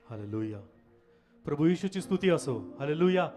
Hallelujah. प्रभू येशूची स्तुती असो. Hallelujah.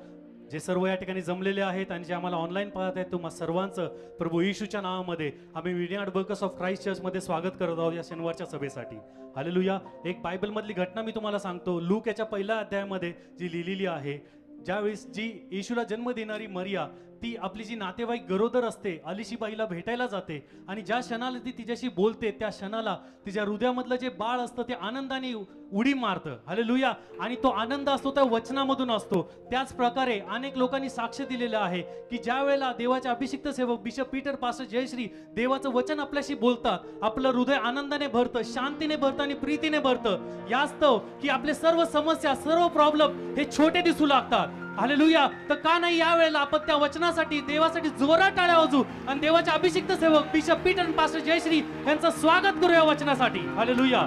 जे सर्व या ठिकाणी जमलेले आहेत आणि जे आम्हाला ऑनलाईन पाहत आहेत तुम्हा सर्वांचं प्रभू येशूच्या नावामध्ये आम्ही विडियार्ड वर्कर्स ऑफ क्राइस्ट चर्चमध्ये स्वागत करत आहोत या शनिवारच्या सभेसाठी. हालेलुया. एक बायबलमधली घटना मी तुम्हाला सांगतो. लूक याच्या पहिल्या अध्यायामध्ये जी लिहिलेली आहे, ज्यावेळेस जी येशूला जन्म देणारी मरिया ती आपली जी नातेवाईक गरोदर असते अलिशीबाईला भेटायला जाते आणि ज्या क्षणाला ती तिच्याशी बोलते त्या क्षणाला तिच्या हृदयामधलं जे बाळ असतं ते आनंदाने उडी मारतं. हालेलुया. आणि तो आनंद असतो त्या वचनामधून असतो. त्याच प्रकारे अनेक लोकांनी साक्ष दिलेलं आहे की ज्या वेळेला देवाचे अभिषिक्त सेवक बिशप पीटर पास्टर जयश्री देवाचं वचन आपल्याशी बोलतात आपलं हृदय आनंदाने भरतं, शांतीने भरतं आणि प्रीतीने भरतं. यास्तव की आपले सर्व समस्या सर्व प्रॉब्लेम हे छोटे दिसू लागतात. हालेलुया. तर का नाही या वेळेला आपण त्या वचनासाठी देवासाठी जोरात टाळ्या वाजू आणि देवाचे अभिषिक्त सेवक बिशप पीटर आणि पास्टर जयश्री यांचं स्वागत करूया वचनासाठी. हालेलुया.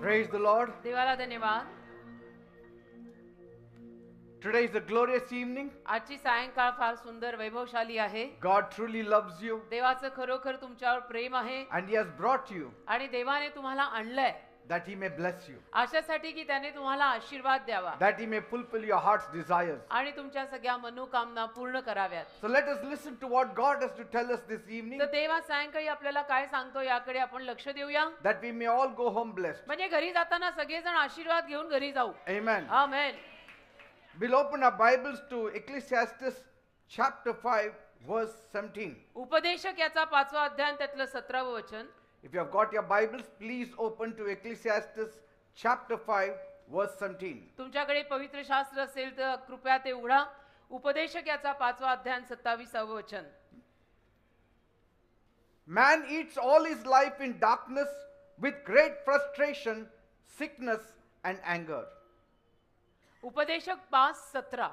Praise the Lord. देवाला धन्यवाद. Today is a glorious evening. आजची सायंकाळ फार सुंदर वैभवशाली आहे. God truly loves you देवाचं खरोखर तुमच्यावर प्रेम आहे and He has brought you आणि देवाने तुम्हाला आणलंय that He may bless you, अशासाठी की त्याने तुम्हाला आशीर्वाद द्यावा that He may fulfill your heart's desires. आणि तुमच्या सगळ्या मनोकामना पूर्ण कराव्यात. So let us listen to what God has to tell us this evening, तर देवा सायंकाळी आपल्याला काय सांगतो याकडे आपण लक्ष देऊया. that we may all go home blessed. म्हणजे घरी जाताना सगळेजण आशीर्वाद घेऊन घरी जाऊ. Amen. Amen. We'll open our Bibles to Ecclesiastes chapter 5 verse 17. उपदेशक याचा 5वा अध्याय त्यातलं 17वं वचन. If you have got your Bibles, please open to Ecclesiastes chapter 5 verse 17. तुमच्याकडे पवित्र शास्त्र असेल तर कृपया ते उघडा. उपदेशक याचा 5वा अध्याय 27वं वचन. Man eats all his life in darkness with great frustration, sickness and anger. उपदेशक 5:17.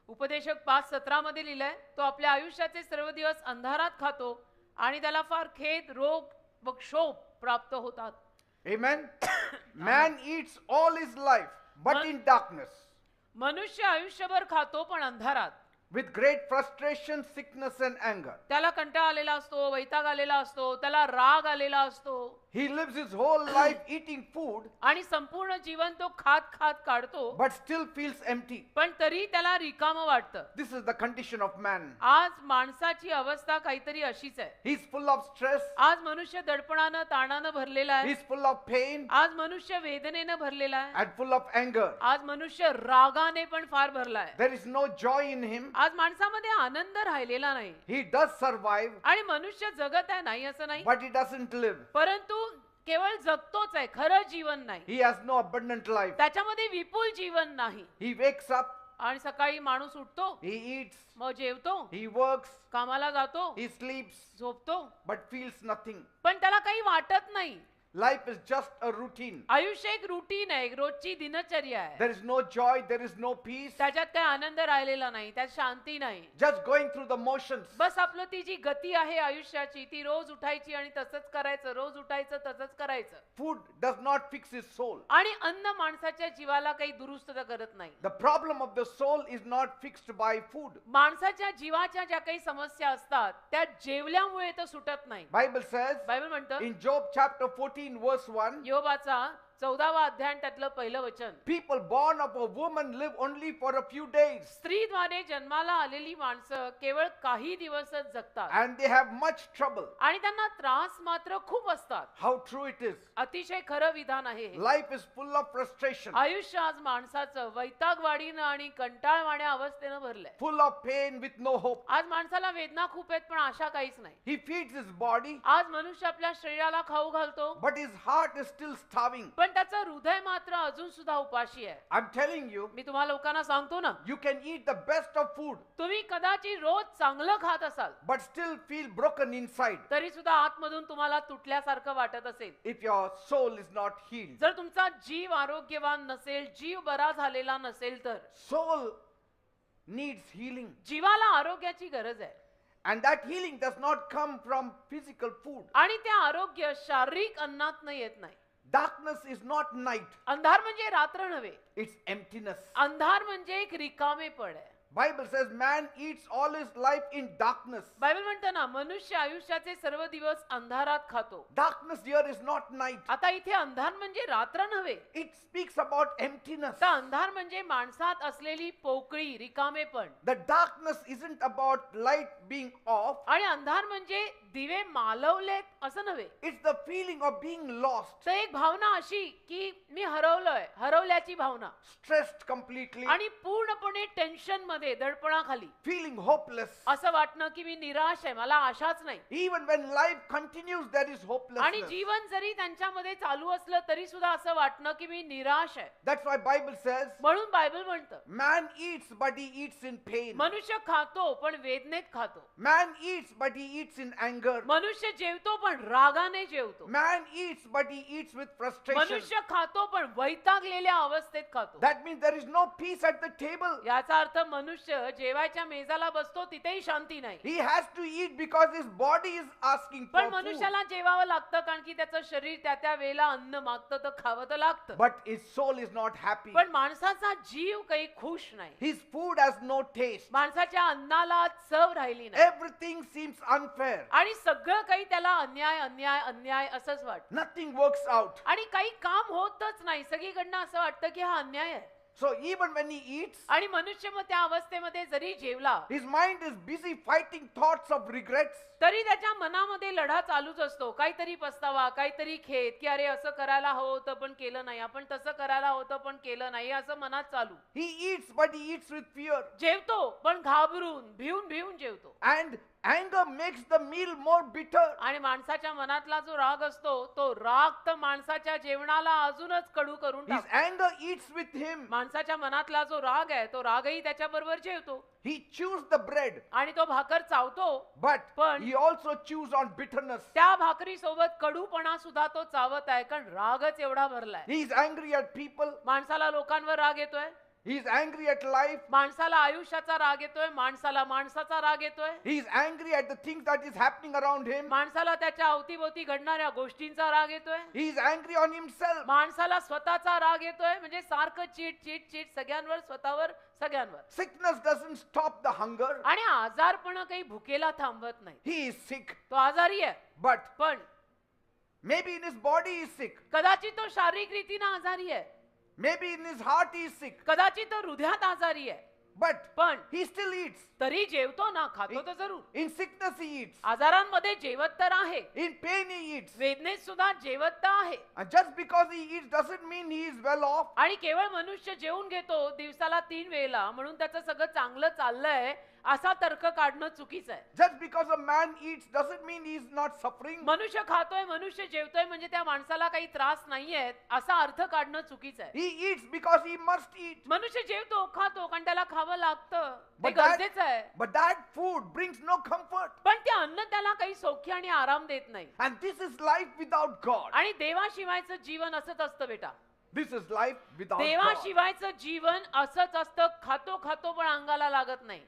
उपदेशक 5:17 मध्ये लिहिलंय, तो आपल्या आयुष्याचे सर्व दिवस अंधारात खातो आणि त्याला फार खेद, रोग व क्षोभ प्राप्त होतात. Amen. Man eats all his life but in darkness मनुष्य आयुष्यभर खातो पण अंधारात. with great frustration, sickness and anger. त्याला कंटाळा आलेला असतो, वैताग आलेला असतो, त्याला राग आलेला असतो. He lives his whole life eating food आणि संपूर्ण जीवन तो खात खात काढतो but still feels empty. पण तरी त्याला रिकामं वाटतं. This is the condition of man. आज माणसाची अवस्था काहीतरी अशीच आहे. He's full of stress. आज मनुष्य दडपणानं ताणानं भरलेला आहे. He's full of pain आज मनुष्य वेदनेनं भरलेला आहे. and full of anger. आज मनुष्य रागाने पण फार भरला आहे. There is no joy in him. आज माणसामध्ये आनंद राहिलेला नाही. He does survive आणि मनुष्य जगत आहे नाही असं नाही, but he doesn't live. परंतु केवळ जगतोच आहे, खरं जीवन नाही. He has no abundant life. त्याच्यामध्ये विपुल जीवन नाही. He wakes up, आणि सकाळी माणूस उठतो, he eats, मग जेवतो, he works, कामाला जातो, he sleeps झोपतो, but feels nothing. पण त्याला काही वाटत नाही. Life is just a routine. आयुष्य एक रुटीन आहे, एक रोजची दिनचर्या आहे. There is no joy, there is no peace. त्याच्यात काही आनंद राहिलेला नाही, त्यात शांती नाही. Just going through the motions. बस आपलं ती जी गती आहे आयुष्याची ती रोज उठायची आणि तसंच करायचं, रोज उठायचं तसंच करायचं. Food does not fix his soul. आणि अन्न माणसाच्या जीवाला काही दुरुस्त करत नाही. The problem of the soul is not fixed by food. माणसाच्या जीवाच्या ज्या काही समस्या असतात त्या जेवल्यामुळे तर सुटत नाही. Bible says बायबल म्हणतं in Job chapter 14 verse 1, योबाचा 14वा अध्याय त्यातलं पहिलं वचन. people born of a woman live only for a few days स्त्रीद्वारे जन्माला आलेली माणसं केवळ काही दिवसच जगतात and they have much trouble. आणि त्यांना त्रास मात्र खूप असतात. How true it is. अतिशय खरं विधान आहे हे. Life is full of frustration, आयुष्य आज माणसाचं वैतागवाडीनं आणि कंटाळवाण्या अवस्थेनं भरलंय. full of pain with no hope. आज माणसाला वेदना खूप आहेत पण आशा काहीच नाही. He feeds his body आज मनुष्य आपल्या शरीराला खाऊ घालतो but his heart is still starving. पण त्याचं हृदय मात्र अजून सुद्धा उपाशी आहे. I'm telling you, मी तुम्हाला लोकांना सांगतो ना, you can eat the best of food तुम्ही कदाचित रोज चांगलं खात असाल but still feel broken inside तरी सुद्धा आतमधून तुम्हाला तुटल्यासारखं वाटत असेल. if your soul is not healed. जर तुमचा जीव आरोग्यवान नसेल, जीव बरा झालेला नसेल तर. Soul needs healing जीवाला आरोग्याची गरज आहे and that healing does not come from physical food. आणि ते आरोग्य शारीरिक अन्नातनं येत नाही. Darkness is not night, अंधार म्हणजे रात्र नव्हे, it's emptiness. अंधार म्हणजे एक रिकामेपण आहे. Bible says man eats all his life in darkness. Bible म्हणतं ना, मनुष्य आयुष्याचे सर्व दिवस अंधारात खातो. Darkness here is not night. आता इथे अंधार म्हणजे रात्र नव्हे, It speaks about emptiness. तर अंधार म्हणजे माणसात असलेली पोकळी, रिकामेपण. The darkness isn't about light being off. आणि अंधार म्हणजे दिवे मालवलेत असं नव्हे. It's the feeling of being lost, तर एक भावना अशी की मी हरवलोय, हरवल्याची भावना, stressed completely, आणि पूर्णपणे टेन्शन मध्ये, दडपणाखाली feeling hopeless. असं वाटणं की मी निराश आहे, मला आशाच नाही. Even when life continues, there is आणि hopelessness. जीवन जरी त्यांच्यामध्ये चालू असलं तरी सुद्धा असं वाटणं की मी निराश आहे. That's why Bible says म्हणून बायबल म्हणतं, man eats but he eats in pain. मनुष्य खातो पण वेदनेत खातो. Man eats but he eats in anger. मनुष्य जेवतो पण रागाने जेवतो. Man eats but he eats with frustration. मनुष्य खातो पण वैतागलेल्या अवस्थेत खातो. That means there is no peace at the table. याचा अर्थ मनुष्य जेवायच्या मेजाला बसतो तिथेही शांती नाही. He has to eat because his body is asking for पण food. मनुष्याला जेवावं लागतं कारण की त्याचं शरीर त्या त्या वेळेला अन्न मागतं, तर खावं तर लागतं. But his soul is not happy. पण माणसाचा जीव काही खुश नाही. His food has no taste. माणसाच्या अन्नाला चव राहिली नाही. Everything seems unfair. आणि सगळं काही त्याला अन्याय अन्याय अन्याय असंच वाटतं. Nothing works out. आणि काही काम होतच नाही. सगळीकडनं असं वाटतं की हा अन्याय आहे. So even when he eats, आणि मनुष्य मग त्या अवस्थेमध्ये जरी जेवला his mind is busy fighting thoughts of regrets. तरी त्याच्या मनामध्ये लढा चालूच असतो. काहीतरी पस्तावा, काहीतरी खेद, की अरे असं करायला हवं होतं पण केलं नाही, आपण तसं करायला होतं पण केलं नाही, असं मनात चालू. He eats but he eats with fear. जेवतो पण घाबरून, भिवून भिवून जेवतो. And anger makes the meal more bitter. आणि माणसाच्या मनातला जो राग असतो तो राग तर माणसाच्या जेवणाला अजूनच कडू करून His टाकतो. anger eats with him. माणसाच्या मनातला जो राग आहे तो रागही त्याच्या बरोबर जेवतो. He chews the bread, आणि तो भाकर चावतो, but पण he also chews on bitterness. त्या भाकरी सोबत कडूपणा सुद्धा तो चावत आहे, कारण रागच एवढा भरलाय. He is angry at people. माणसाला लोकांवर राग येतोय, He is angry at life. माणसाला आयुष्याचा राग येतोय, माणसाला माणसाचा राग येतोय, He is angry at the things that is happening around him. माणसाला त्याच्या अवतीभोवती घडणाऱ्या गोष्टींचा राग येतोय, He is angry on himself. माणसाला स्वतःचा राग येतोय, म्हणजे सारखं चीट चीट चीट सगळ्यांवर, स्वतःवर, सगळ्यांवर. Sickness doesn't stop the hunger. आणि आजारपण काही भुकेला थांबवत नाही. He is sick, तो आजारी आहे, but पण maybe in his body he is sick. कदाचित तो शारीरिक रीतीने आजारी आहे, Maybe in his heart he is sick, कदाचित तो हृदयात आजारी आहे, but पण he still eats. तरी जेवतो ना, खातो तर जरूर. In sickness he eats. आजारांमध्ये जेवत तर आहे, In pain he eats. वेदनेत सुद्धा जेवत तर आहे. And just because he eats doesn't mean he is well off. आणि केवळ मनुष्य जेवून घेतो दिवसाला 3 वेळेला म्हणून त्याचं सगळं चांगलं चाललंय असा तर्क काढणं चुकीचं आहे. Just because a man eats doesn't mean he is not suffering. मनुष्य खातोय, मनुष्य जेवतोय म्हणजे त्या माणसाला काही त्रास नाहीये असा अर्थ काढणं चुकीचं आहे. He eats because he must eat. मनुष्य जेवतो, खातो कारण त्याला खावं लागतं, ते But that, गरजेचं आहे. but that food brings no comfort. पण ते अन्न त्याला काही सौख्य आणि आराम देत नाही. And this is life without God. आणि देवाशिवायचं जीवन असंच असतं बेटा. This is life without God. देवाशिवायचं जीवन असंच असतं. खातो खातो पण अंगाला लागत नाही.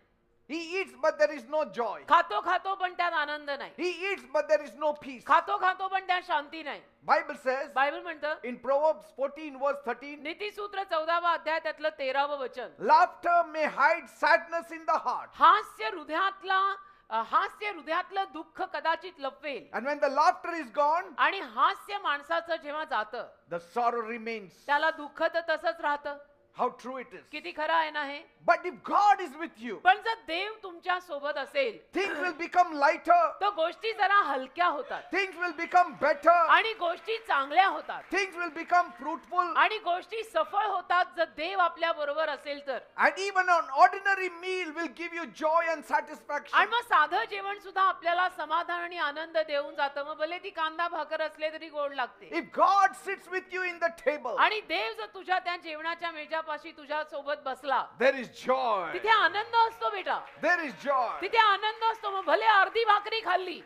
He eats but there is no joy. खातो खातो पण त्यात आनंद नाही. He eats but there is no peace. खातो खातो पण त्यात शांती नाही. Bible says बायबल म्हणतं in Proverbs 14 verse 13, नीतिसूत्र 14वा अध्याय त्यातलं 13वं वचन, laughter may hide sadness in the heart. हास्य हृदयातलं दुःख कदाचित लपवेल. And when the laughter is gone, आणि हास्य माणसाचं जेव्हा जातं the sorrow remains. त्याला दुःख तर तसंच राहतं. How true it is. किती खरं आहे ना हे. But if God is with you, पण जर देव तुमच्या सोबत असेल things will become lighter. तर गोष्टी जरा हलक्या होतात Things will become better. आणि गोष्टी चांगल्या होतात Things will become fruitful. आणि गोष्टी सफळ होतात जर देव आपल्या बरोबर असेल तर. And even an ordinary meal will give you joy and आणि satisfaction. मग साधं जेवण सुद्धा आपल्याला समाधान आणि आनंद देऊन जातं. मग भले ती कांदा भाकर असले तरी गोड लागते. If God sits with you in the table, आणि देव जर तुझ्या त्या जेवणाच्या मेजापाशी तुझ्या सोबत बसला, there is joy. तिथे आनंद असतो बेटा. There is joy. तिथे आनंद असतो. मग भले अर्धी भाकरी खाल्ली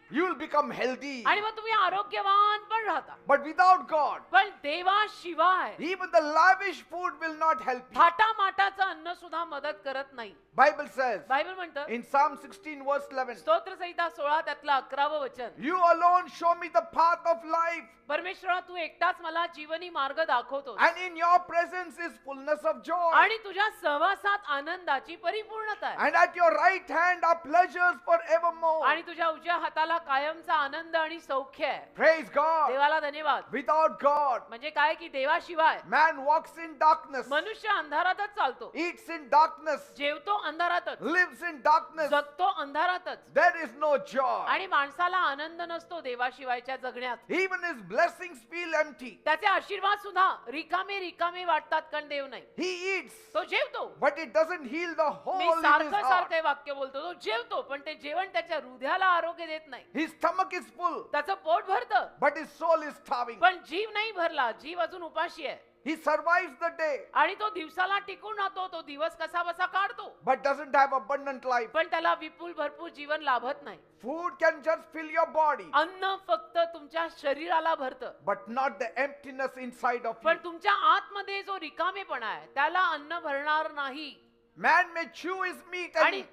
you will become healthy. आणि मग तुम्ही आरोग्यवान पण राहता. But without God, पण देवाशिवाय even the lavish food will not help you. थाटामाटाचं अन्न सुद्धा मदत करत नाही. Bible says बायबल म्हणतं in Psalm 16 verse 11, स्तोत्र संहिता 16 त्यातलं 11वं वचन, you alone show me the path of life, परमेश्वरा तू एकटाच मला जीवनी मार्ग दाखवतोस and in your presence is fullness of joy, आणि तुझ्या सहवासात आनंदाची परिपूर्णता आहे and at your right hand are pleasures forevermore. आणि तुझ्या उजव्या हाताला कायमचा आनंद आणि सौख्य आहे. Praise God. देवाला धन्यवाद. Without God, म्हणजे काय की देवाशिवाय man walks in darkness, मनुष्य अंधारातच चालतो, eats in darkness, जेवतो अंधारातच, lives in darkness. जगतो अंधारातच There is no joy. आणि माणसाला आनंद नसतो देवाशिवायच्या जगण्यात. Even his blessings feel empty. त्याचे आशीर्वाद सुद्धा रिकामे रिकामे वाटतात कारण देव नाही. He eats, तो जेवतो. but it doesn't heal the me hole in his सारखं heart. सारखं हे वाक्य बोलतो, तो जेवतो पण ते जेवण त्याच्या हृदयाला आरोग्य देत नाही. His stomach is full, त्याचं पोट भरतं but his soul is starving. पण जीव नाही भरला, जीव अजून उपाशी आहे He survives the day, आणि तो दिवसाला टिकून राहतो, तो दिवस कसा बसा काढतो but doesn't have abundant life. पण त्याला विपुल भरपूर जीवन लाभत नाही. Food can just fill your body, अन्न फक्त तुमच्या शरीराला भरतं but not the emptiness inside of you. पण तुमच्या आतमध्ये जो रिकामेपणा आहे त्याला अन्न भरणार नाही. Man may chew his meat आणि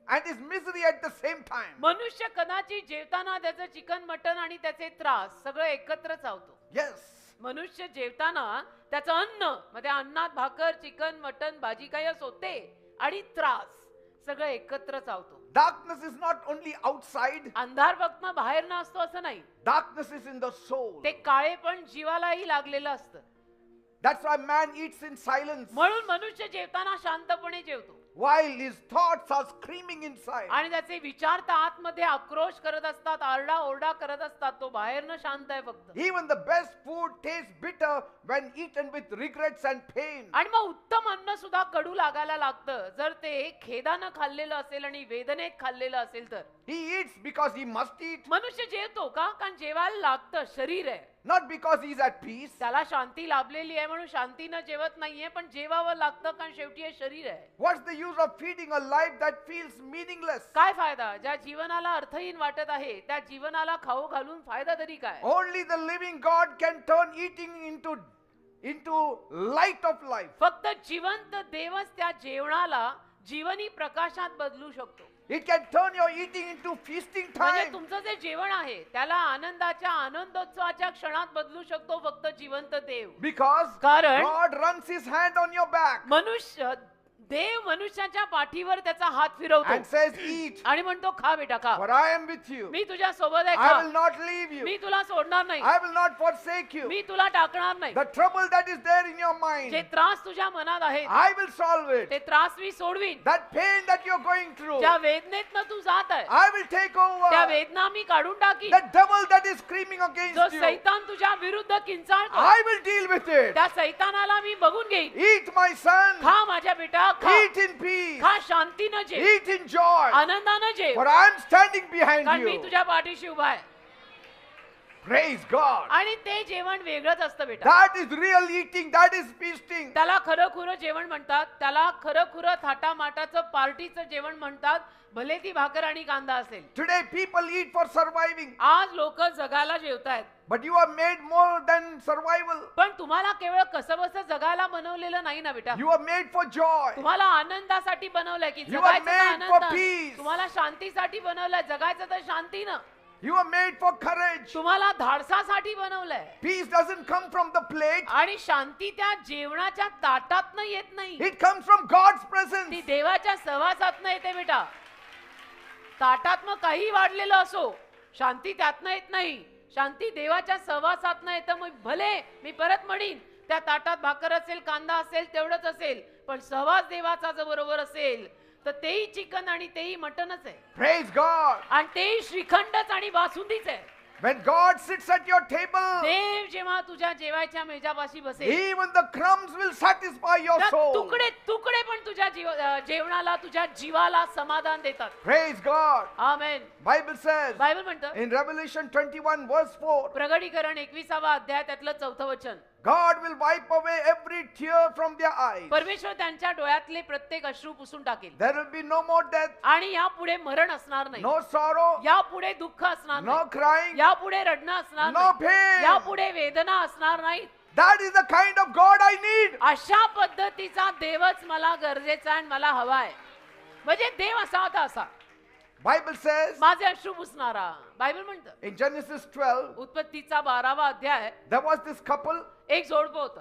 and his misery at the same time. मनुष्य कदाचित जेवताना त्याचं चिकन मटन आणि त्याचे त्रास सगळं एकत्र चावतो. Yes. मनुष्य जेवताना त्याचं अन्न मध्ये अन्नात भाकर चिकन मटन भाजी काही असो ते आणि त्रास सगळं एकत्र चावतो. Darkness is not only outside, अंधार फक्त बाहेर न असतो असं नाही, darkness is in the soul. ते काळे पण जीवालाही लागलेलं असतं. That's why man eats in silence म्हणून मनुष्य जेवताना शांतपणे जेवतो while his thoughts are screaming inside. आणि त्याचे विचार तर आतमध्ये आक्रोश करत असतात, आरडा ओरडा करत असतात. तो बाहेरनं शांत आहे फक्त. Even the best food tastes bitter when eaten with regrets and pain. आणि मग उत्तम अन्न सुद्धा कडू लागायला लागतं जर ते खेदानं खाल्लेलं असेल आणि वेदनेत खाल्लेलं असेल तर. He eats because he must eat, मनुष्य जेवतो का कारण जेवायला लागतं, शरीर आहे. not because he's at peace. त्याला शांती लाभलेली आहे म्हणून शांतीनं जेवत नाहीये पण जेवावं लागतं कारण शेवटी हे शरीर आहे. What's the use of feeding a life that feels meaningless? काय फायदा ज्या जीवनाला अर्थहीन वाटत आहे त्या जीवनाला खाऊ घालून फायदा तरी काय. Only the living God can turn eating into light of life. फक्त जिवंत देवच त्या जेवणाला जीवनी प्रकाशात बदलू शकतो. It can turn your eating into feasting म्हणजे time. तुमचं जे जेवण आहे त्याला आनंदाच्या आनंदोत्सवाच्या क्षणात बदलू शकतो फक्त जिवंत देव. Because कारण God runs his hand on your back मनुष्य देव मनुष्याच्या पाठीवर त्याचा हात फिरवतो and says, eat, आणि म्हणतो खा बेटा खा, for I am with you. मी तुझ्या सोबत आहे, I will खा, not leave you. मी तुला सोडणार नाही, I will not forsake you. मी तुला टाकणार नाही. The trouble that is there in your जे mind, त्रास तुझ्या मनात आहेत I will solve it. ते त्रास मी सोडवीन. That pain that you're going through, ज्या वेदनेतनं तू जात आहे I will take over. त्या वेदना मी काढून टाकी. The devil that is screaming जो against you, सैतान तुझ्या विरुद्ध किंचाळतो I will deal with it. त्या सैतानाला मी बघून घेईन. Eat, my son. खा माझ्या बेटा खा, Eat in peace. खा शांतीनं जेव, Eat in joy. आनंदानं जेव For I am standing behind कारण मी you. तुझ्या पाठीशी उभा आहे. Praise God. आणि ते जेवण वेगळंच असतं बेटा. That is real eating. That is feasting. त्याला खरं खुरं जेवण म्हणतात, त्याला खरं खुरं थाटामाटाचं पार्टीचं जेवण म्हणतात, भले ती भाकर आणि कांदा असेल. Today people eat for surviving. आज लोक जगायला जेवतायत But you are made more than survival. पण तुम्हाला केवळ कसंबसं जगायला बनवलेलं नाही ना बेटा. You are made for joy. तुम्हाला आनंदासाठी बनवलंय की You are जगायचं तर made for आनंदानं. peace. तुम्हाला शांतीसाठी बनवलंय, जगायचं तर शांतीनं. You are made for courage. तुम्हाला धाडसासाठी बनवलंय Peace doesn't come from the plate. आणि शांती त्या जेवणाच्या ताटातनं येत नाही, It comes from God's ती presence. देवाच्या सहवासातनं येते बेटा. ताटात मग काही वाढलेलं असो, शांती त्यातनं येत नाही. शांती देवाच्या सहवासातनं येतं. मग भले मी परत म्हणीन त्या ताटात भाकर असेल कांदा असेल तेवढंच असेल पण सहवास देवाचा जर बरोबर असेल तर तेही चिकन आणि तेही मटनच आहे Praise God. आणि तेही श्रीखंडच आणि बासुंदीच आहे. When God sits at your table, देव जेव्हा तुझ्या जेवायच्या मेजापाशी बसेल even the crumbs will satisfy your त्या soul. तुकडे तुकडे पण तुझ्या जेवणाला तुझ्या जीवाला समाधान देतात. Praise God. आमेन. Bible says बायबल म्हणतं in Revelation 21 verse 4, प्रगटीकरण 21वा अध्याय त्यातलं 4थं वचन, God will wipe away every tear from their eyes. परमेश्वर त्यांच्या डोळ्यातले प्रत्येक अश्रू पुसून टाकेल There will be no more death, आणि यापुढे मरण असणार नाही, no sorrow, यापुढे दुःख असणार no नाही, crying. यापुढे रडणं असणार No pain. नाही, यापुढे वेदना असणार नाही. That is the kind of God I need. अशा पद्धतीचा देवच मला गरजेचा आहे आणि मला हवा आहे. म्हणजे देव असा होता असा Bible says माझे अश्रू पुसणारा. बायबल म्हणतं in Genesis 12, उत्पत्तीचा 12वा अध्याय, there was this couple एक जोडपं होतं.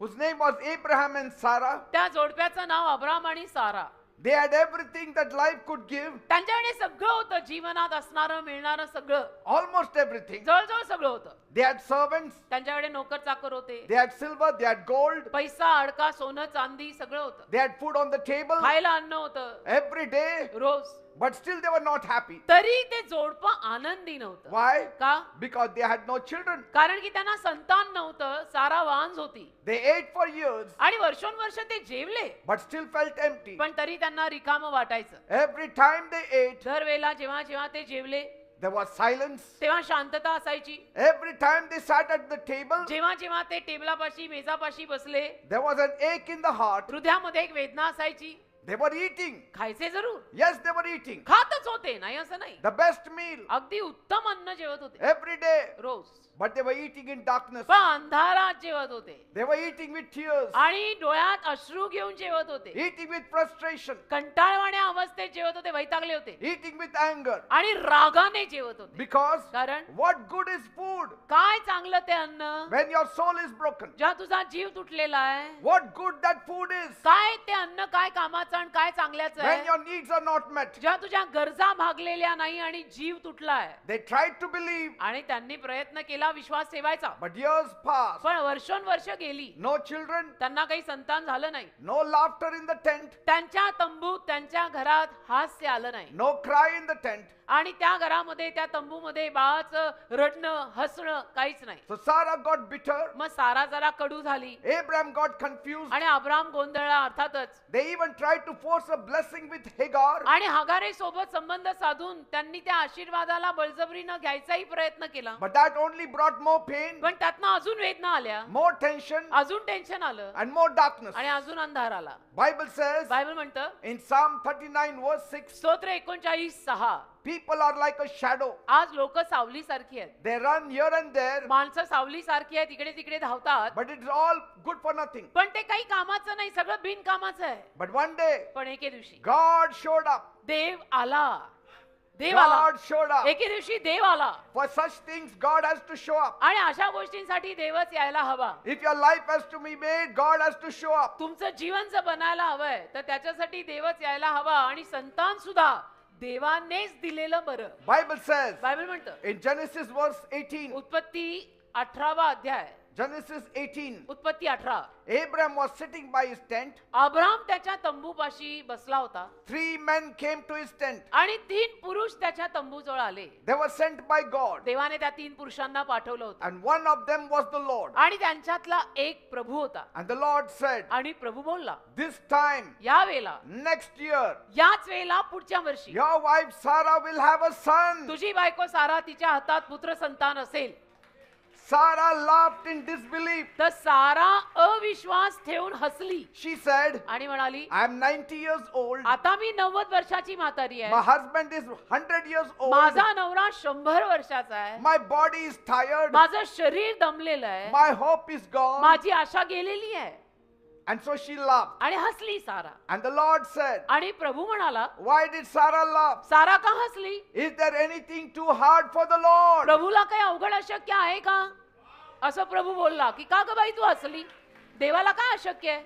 whose name was Abraham and Sarah. त्या जोडप्याचं नाव अब्राम आणि सारा. They had everything that life could give, त्यांच्याकडे सगळं होतं, जीवनात असणारं मिळणारं सगळं, almost everything. जवळजवळ सगळं होतं. They had servants, त्यांच्याकडे नोकर चाकर होते, they had silver, they had gold, पैसा अडका सोनं चांदी सगळं होतं, they had food on the table खायला अन्न होतं every day, rose. but still they were not happy. तरी ते जोडपं आनंदी नव्हतं. Why? का? Because they had no children. कारण की त्यांना संतान नव्हतं. सारा वांज होती They ate for years, आणि वर्षोनवर्ष ते जेवले, but still felt empty. पण तरी त्यांना रिकामं वाटायचं. Every time they ate, दर वेळेला जेव्हा जेव्हा ते जेवले there was silence. तेव्हा शांतता असायची. Every time they sat at the table, जेव्हा जेव्हा ते टेबलापाशी मेजापाशी बसले, there was an ache in the heart. हृदयामध्ये एक वेदना असायची. They were eating. खायचे जरूर, Yes, they were eating. खातच होते, नाही असं नाही, The best meal अगदी उत्तम अन्न जेवत होते every day. Rose, But they were eating in darkness. पण अंधारात जेवत होते They were eating with tears, आणि डोळ्यात अश्रू घेऊन जेवत होते, eating with frustration, कंटाळवाण्या अवस्थेत जेवत होते, वैतागले होते eating with anger. आणि रागाने जेवत होते. Because कारण what good is food काय चांगलं ते अन्न when your soul is broken? जेव्हा तुझा जीव तुटलेला आहे. What good that food is काय ते अन्न काय कामाचं आणि काय चांगल्याचं when आहे your needs are not met? जेव्हा तुझ्या गरजा भागलेल्या नाही आणि जीव तुटलाय. They tried to believe, आणि त्यांनी प्रयत्न केला विश्वास ठेवायचा, but years passed. पण वर्षोनवर्ष गेली, No children, त्यांना काही संतान झालं नाही. no laughter in the tent, त्यांच्या तंबूत त्यांच्या घरात हास्य आलं नाही no cry in the tent. आणि त्या घरामध्ये त्या तंबूमध्ये बाळाचं रडणं हसणं काहीच नाही. So Sarah got bitter. मग सारा जरा कडू झाली Abraham got confused. आणि अब्राम गोंधळला अर्थातच. They even tried to force a blessing with Hagar. आणि हगारे सोबत संबंध साधून त्यांनी त्या आशीर्वादाला बळजबरीनं घ्यायचाही प्रयत्न केला, But that only brought more pain, पण त्यातनं अजून वेदना आल्या, more tension, अजून टेन्शन आलं and more darkness. आणि अजून अंधार आला. Bible says बायबल म्हणतं in Psalm 39 verse 6, स्तोत्र 39:6, people are like a shadow. आज लोक सावली सारखी आहेत. They run here and there, माणसं सावली सारखी आहेत, इकडे तिकडे धावतात, but it's all good for nothing. पण ते काही कामाचं नाही, सगळं बिनकामाचं आहे. But one day, पण एके दिवशी God showed up. देव आला. देव आला. God showed up. एके दिवशी देव आला. For such things, God has to show up. आणि अशा गोष्टींसाठी देवच यायला हवा. If your life has to be made, God has to show up. तुमचं जीवन जर बनायला हवंय तर त्याच्यासाठी देवच यायला हवा आणि संतान सुद्धा देवानेच दिलेलं बरं. Bible says बायबल म्हणतं in Genesis verse 18, उत्पत्ती 18वा अध्याय, Genesis 18, उत्पत्ती 18, Abraham was sitting by his tent. Abram त्याच्या तंबूपाशी बसला होता 3 men came to his tent. आणि 3 पुरुष त्याच्या तंबूजवळ आले. They were sent by God. देवाने त्या 3 पुरुषांना पाठवलं होतं And one of them was the Lord. आणि त्यांच्यातला एक प्रभू होता. And the Lord said, आणि प्रभू बोलला, this time, या वेळेला, next year, याच वेळेला पुढच्या वर्षी your wife Sarah will have a son. तुझी बायको सारा तिच्या हातात पुत्र संतान असेल. Sarah laughed in disbelief. तर सारा अविश्वास ठेवून हसली She said, आणि म्हणाली, I am 90 years old. आता मी 90 वर्षाची म्हातारी My आहे, husband is 100 years old. माझा नवरा 100 वर्षाचा आहे, My body is tired. माझं शरीर दमलेलं आहे, My hope is gone. माझी आशा गेलेली आहे. And so she laughed. आणि हसली सारा. And the Lord said, आणि प्रभू म्हणाला, why did Sarah laugh? सारा का हसली? Is there anything too hard for the Lord? प्रभूला काही अवघड अशक्य आहे का? असं प्रभू बोलला की का ग बाई तू हसली? देवाला काय अशक्य आहे?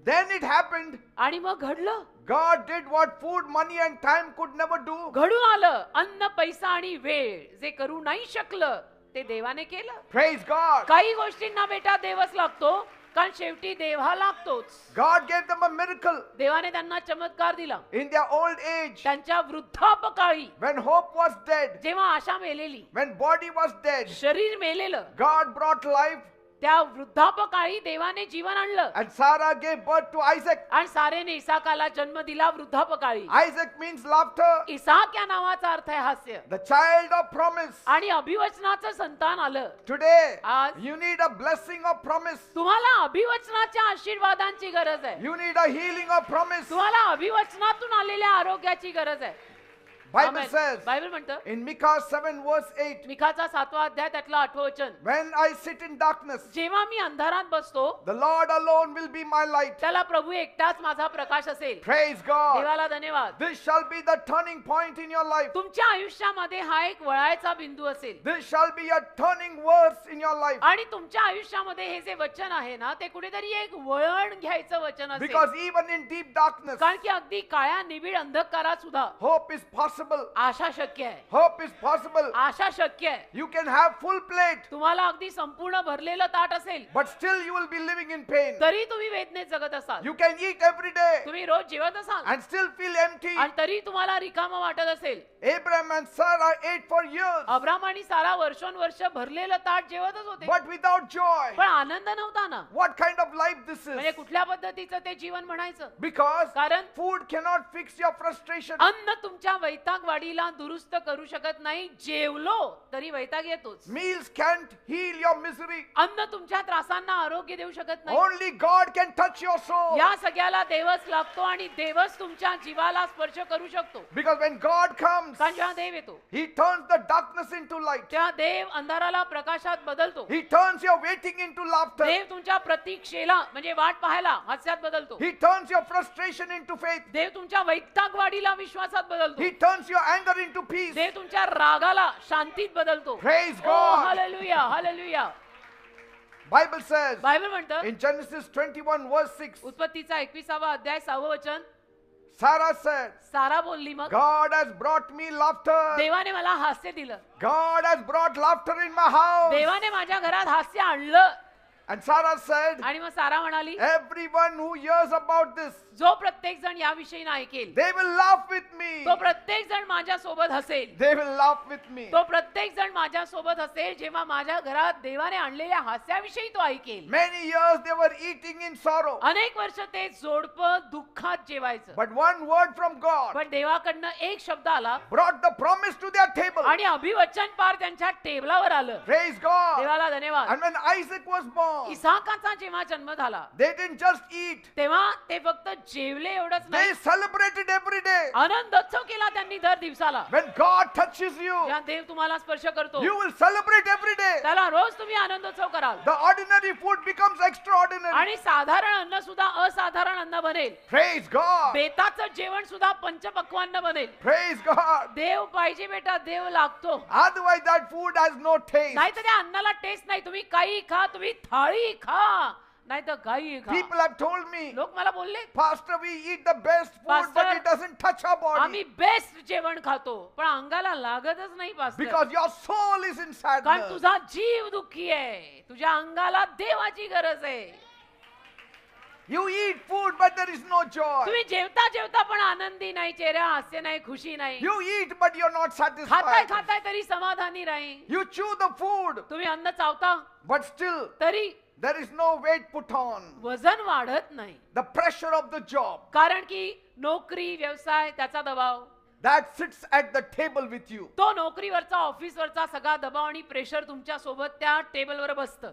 Then it happened. आणि मग घडलं. God did what food, money and time could never do. घडून आलं. अन्न, पैसा आणि वेळ जे करू नाही शकलं ते देवाने केलं. Praise God. काही गोष्टींना बेटा देवच लागतो, कारण शेवटी देव हा लागतोच. God gave them a miracle देवाने त्यांना चमत्कार दिला. in their old age, त्यांच्या वृद्धापकाळी when hope was dead, जेव्हा आशा मेलेली, when body was dead. शरीर मेलेलं, God brought life त्या वृद्धापकाळी देवाने जीवन आणलं And Sarah gave birth to Isaac. आणि सारेने इसाकाला जन्म दिला वृद्धापकाळी. Isaac means laughter, इसाक या नावाचा अर्थ आहे हास्य. the child of promise. आणि अभिवचनाचं संतान आलं. Today, आज you need a blessing of promise. तुम्हाला अभिवचनाच्या आशीर्वादांची गरज आहे. You need a healing of promise. तुम्हाला अभिवचनातून आलेल्या आरोग्याची गरज आहे. Bible Amen. says बायबल म्हणतं in Micah 7 verse 8, मिखाचा 7वा अध्याय त्यातलं 8वं वचन, when I sit in darkness, जेव्हा मी अंधारात बसतो the Lord alone will be my light. त्याला प्रभू एकटाच माझा प्रकाश असेल. Praise God. देवाला धन्यवाद. This shall be the turning point in your life. तुमच्या आयुष्यामध्ये हा एक वळायचा बिंदू असेल This shall be a turning verse in your life. आणि तुमच्या आयुष्यामध्ये हे जे वचन आहे ना ते कुठेतरी एक वळण घ्यायचं वचन असेल. Because even in deep darkness, कारण की अगदी काळ्या निबिड अंधकारात सुद्धा hope is possible. आशा शक्य आहे. Hope is possible. आशा शक्य आहे. You can have full plate, तुम्हाला अगदी संपूर्ण भरलेलं ताट असेल but still you will be living in pain. तरी तुम्ही वेदनेत जगत असाल. You can eat every day तुम्ही रोज जेवत असाल and still feel empty. आणि तरी तुम्हाला रिकामं वाटत असेल. Abraham and Sarah ate for years, Abram आणि सारा वर्षोनवर्ष भरलेलं ताट जेवतच होते but without joy. पण आनंद नव्हता ना. What kind of life this म्हणजे is? कुठल्या पद्धतीचं ते जीवन म्हणायचं. Because कारण food cannot fix your frustration. अन्न तुमच्या वैतागवाडीला दुरुस्त करू शकत नाही. जेवलो तरी वैताग येतोच. Meals can't heal your misery. अन्न तुमच्या त्रासांना आरोग्य देऊ शकत नाही. Only God can touch your soul. या सगळ्याला देवच लागतो आणि देवच तुमच्या जीवाला स्पर्श करू शकतो. Because when God comes, कारण जेव्हा देव येतो He turns the darkness into light. तेव्हा देव अंधाराला प्रकाशात बदलतो. He turns your waiting into laughter. देव तुमच्या प्रतीक्षेला म्हणजे वाट पाहायला हास्यात बदलतो. He turns your frustration into faith. देव तुमच्या वैतागवाडीला विश्वासात बदलतो. He turns your anger into peace. देव तुमच्या रागाला शांतीत बदलतो. Praise ओ God. Hallelujah hallelujah. Bible says Bible म्हणतं in Genesis 21 verse 6, उत्पत्तीचा 21वा अध्याय 6वं वचन, Sarah said, सारा बोलली मग God has brought me laughter. देवाने मला हास्य दिलं. God has brought laughter in my house. देवाने माझ्या घरात हास्य आणलं. And Sarah said, आणि मग सारा म्हणाली everyone who hears about this, जो प्रत्येक जण याविषयी ऐकेल they will laugh with me. तो प्रत्येक जण माझ्या सोबत hassle. They will laugh with me. तो प्रत्येक जण माझ्या सोबत हसेल जेव्हा माझ्या घरात देवाने आणलेल्या हास्याविषयी तो ऐकेल. Many years they were eating in sorrow. अनेक वर्ष ते जोडपं दुःखात जेवायचं. But one word from God पण देवाकडनं एक शब्द आला brought the promise to their table. आणि अभिवचन पार त्यांच्या टेबलावर आलं. Praise God. देवाला धन्यवाद. And when Isaac was born, इसाकाचा जेव्हा जन्म झाला they didn't just eat, तेव्हा ते फक्त जेवले एवढंच they नाही, celebrated every day. आनंदोत्सव केला त्यांनी दर दिवसाला. When God touches you, जेव्हा देव तुम्हाला स्पर्श करतो you will celebrate every day. त्याला रोज तुम्ही आनंदोत्सव कराल The ordinary food becomes extraordinary. आणि साधारण अन्न सुद्धा असाधारण अन्न बनेल. Praise God. बेताचं जेवण सुद्धा पंचपक्वान्न बनेल. Praise God. देव पाहिजे बेटा, देव लागतो. Otherwise that food has no taste. नाही तर त्या अन्नाला टेस्ट नाही. तुम्ही काही खा, तुम्ही थाळी खा, नाही तर काही खा. People have told me, लोक मला बोलले Pastor, we eat the best food, Pastor, but it doesn't touch our body. आम्ही बेस्ट जेवण खातो पण अंगाला लागतच नाही pastor. Because your soul is in कारण sadness. तुझा जीव दुःखी आहे. तुझ्या अंगाला देवाची गरज आहे. You eat food, but there is no joy. तुम्ही जेवता जेवता पण आनंदी नाही, चेहरा हास्य नाही, खुशी नाही. You eat, but you're not खाताय satisfied. खाताय तरी समाधानी नाही. You chew the food, तुम्ही अन्न चावता but still तरी there is no weight put on. वजन वाढत नाही. The pressure of the job कारण की नोकरी व्यवसाय त्याचा दबाव, that sits at the table with you. तो नोकरीवरचा ऑफिसवरचा सगळा दबाव आणि प्रेशर तुमच्या सोबत त्या टेबलवर बसतं.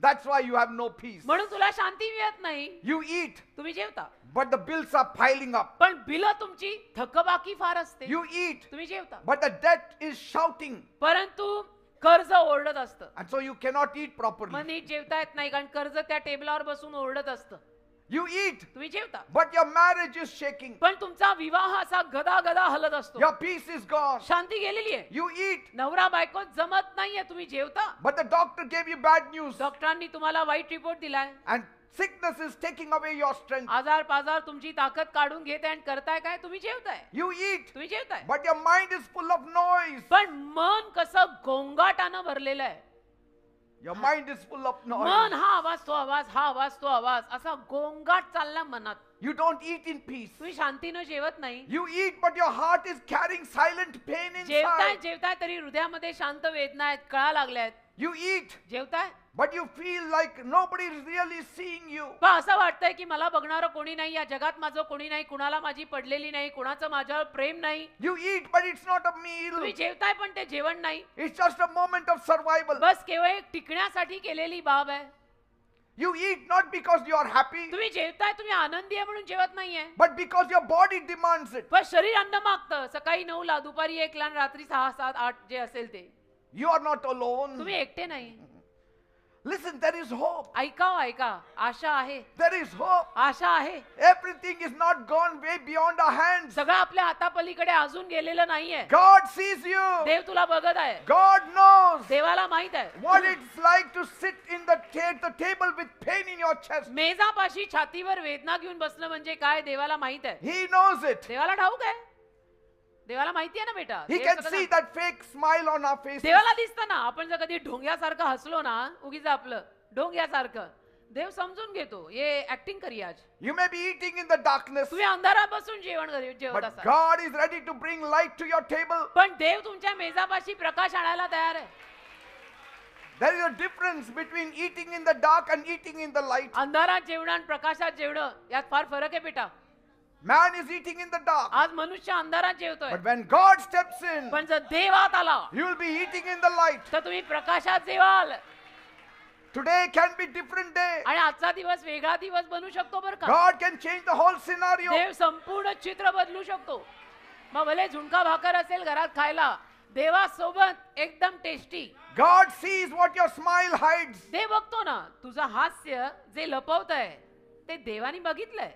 That's why you have no peace. म्हणून तुला शांती मिळत नाही. You eat, तुम्ही जेवता but the bills are piling up. पण बिल तुमची थकबाकी फार असते. You eat, तुम्ही जेवता but the debt is shouting. परंतु कर्ज ओरडत असतं. And so you cannot eat मग properly. नीट जेवता येत नाही कारण कर्ज त्या टेबलावर बसून ओरडत असतं. You eat, तुम्ही जेवता but your marriage is shaking. पण तुमचा विवाह असा गदा गदा हलत असतो. Your peace is gone. शांती गेलेली आहे. You eat, नवरा बायको जमत नाहीये. तुम्ही जेवता, but the doctor gave you bad news. डॉक्टरांनी तुम्हाला वाईट रिपोर्ट दिलाय. And sickness is taking away your strength. आजार पाजार तुमची ताकद काढून घेते आणि करताय काय? तुम्ही जेवताय. You eat, तुम्ही जेवताय but your mind is full of noise. पण मन कसं गोंगाटानं भरलेलं आहे. Your mind is full of noise. मन हा आवाज तो आवाज, हा आवाज तो आवाज, असा गोंगाट चालला मनात. You don't eat in peace. तुम्ही शांतीनं जेवत नाही. You eat, but your heart is carrying silent pain जेवताय inside. जेवताय तरी हृदयामध्ये शांत वेदना आहेत, कळा लागल्या आहेत. You eat, जेवताय but you feel like nobody is really seeing you. पण असं वाटतंय की मला बघणारं कोणी नाही, या जगात माझं कोणी नाही, कुणाला माझी पडलेली नाही, कुणाचं माझ्यावर प्रेम नाही. You eat, but it's not a meal. तुम्ही जेवताय पण ते जेवण नाही. It's just a moment of survival. बस केवळ एक टिकण्यासाठी केलेली बाब आहे. You eat not because you are happy, तुम्ही जेवताय, तुम्ही आनंदी आहे म्हणून जेवत नाहीये, but because your body demands it. पण शरीर अन्न मागतं. सकाळी 9ला, दुपारी 1ला, रात्री 6, 7, 8 जे असेल ते. You are not alone. तुम्ही एकटे नाही. Listen, there is hope. ऐका हो, ऐका, आशा आहे, There is hope. आशा आहे. Everything is not gone way beyond our hands. सगळं आपल्या हातापलीकडे अजून गेलेलं नाहीये. God sees you. देव तुला बघत आहे. God knows देवाला माहित आहे what it's like to sit in the table with pain in your chest. मेजापाशी छातीवर वेदना घेऊन बसणं म्हणजे काय देवाला माहित आहे. He knows it. देवाला ठाऊक आहे. देवाला माहिती आहे ना बेटा. He देव can सगळं see जाणतं. that fake smile on our faces. देवाला दिसतं ना. आपण जर कधी ढोंग्यासारखं हसलो ना, उगीच आपलं ढोंग्यासारखं, देव समजून घेतो. ये ऍक्टिंग करी आज. You may be eating in the darkness, तुम्ही अंधारात बसून जेवत but असाल, God is ready to bring light to your table. पण देव तुमच्या मेजापाशी प्रकाश आणायला तयार आहे. There is a difference between eating in the dark and eating in the light. अंधारात जेवणं आणि प्रकाशात जेवणं यात फार फरक आहे बेटा. Man is eating in the dark, आज मनुष्य अंधारात जेवतोय, but when God steps in, पण जर देवात आला you will be eating in the light. तर तुम्ही प्रकाशात जेवाल. Today can be different day. आणि आजचा दिवस वेगळा दिवस बनू शकतो बरं का. God can change the whole scenario. देव संपूर्ण चित्र बदलू शकतो. मग भले झुणका भाकर असेल घरात खायला, देवासोबत एकदम tasty. God sees what your smile hides. देव बघतो ना तुझं हास्य जे लपवत आहे ते देवानी बघितलंय.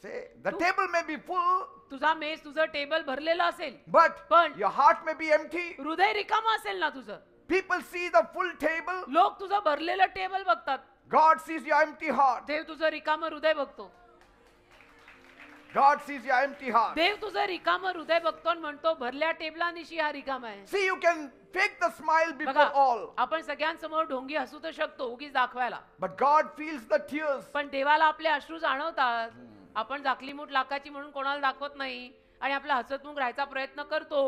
Say, the table may be full, तुझा मेज, तुझं टेबल भरलेलं असेल, but पण your heart may be empty. हृदय रिकामं असेल ना तुझं. People see the full table. लोक तुझं भरलेलं टेबल बघतात, God sees your empty heart. देव तुझं रिकामं हृदय बघतो. God sees your empty heart. देव तुझं रिकामं हृदय बघतो आणि म्हणतो भरल्या टेबलानिशी हा रिकामा आहे. See, you can fake the smile before बघा, all, आपण सगळ्यांसमोर ढोंगी हसू तर शकतो उगीच दाखवायला, but God feels the tears. पण देवाला आपले अश्रू जाणवतात. आपण झाकली मूठ लाखाची म्हणून कोणाला दाखवत नाही आणि आपला हसतमुख राहायचा प्रयत्न करतो,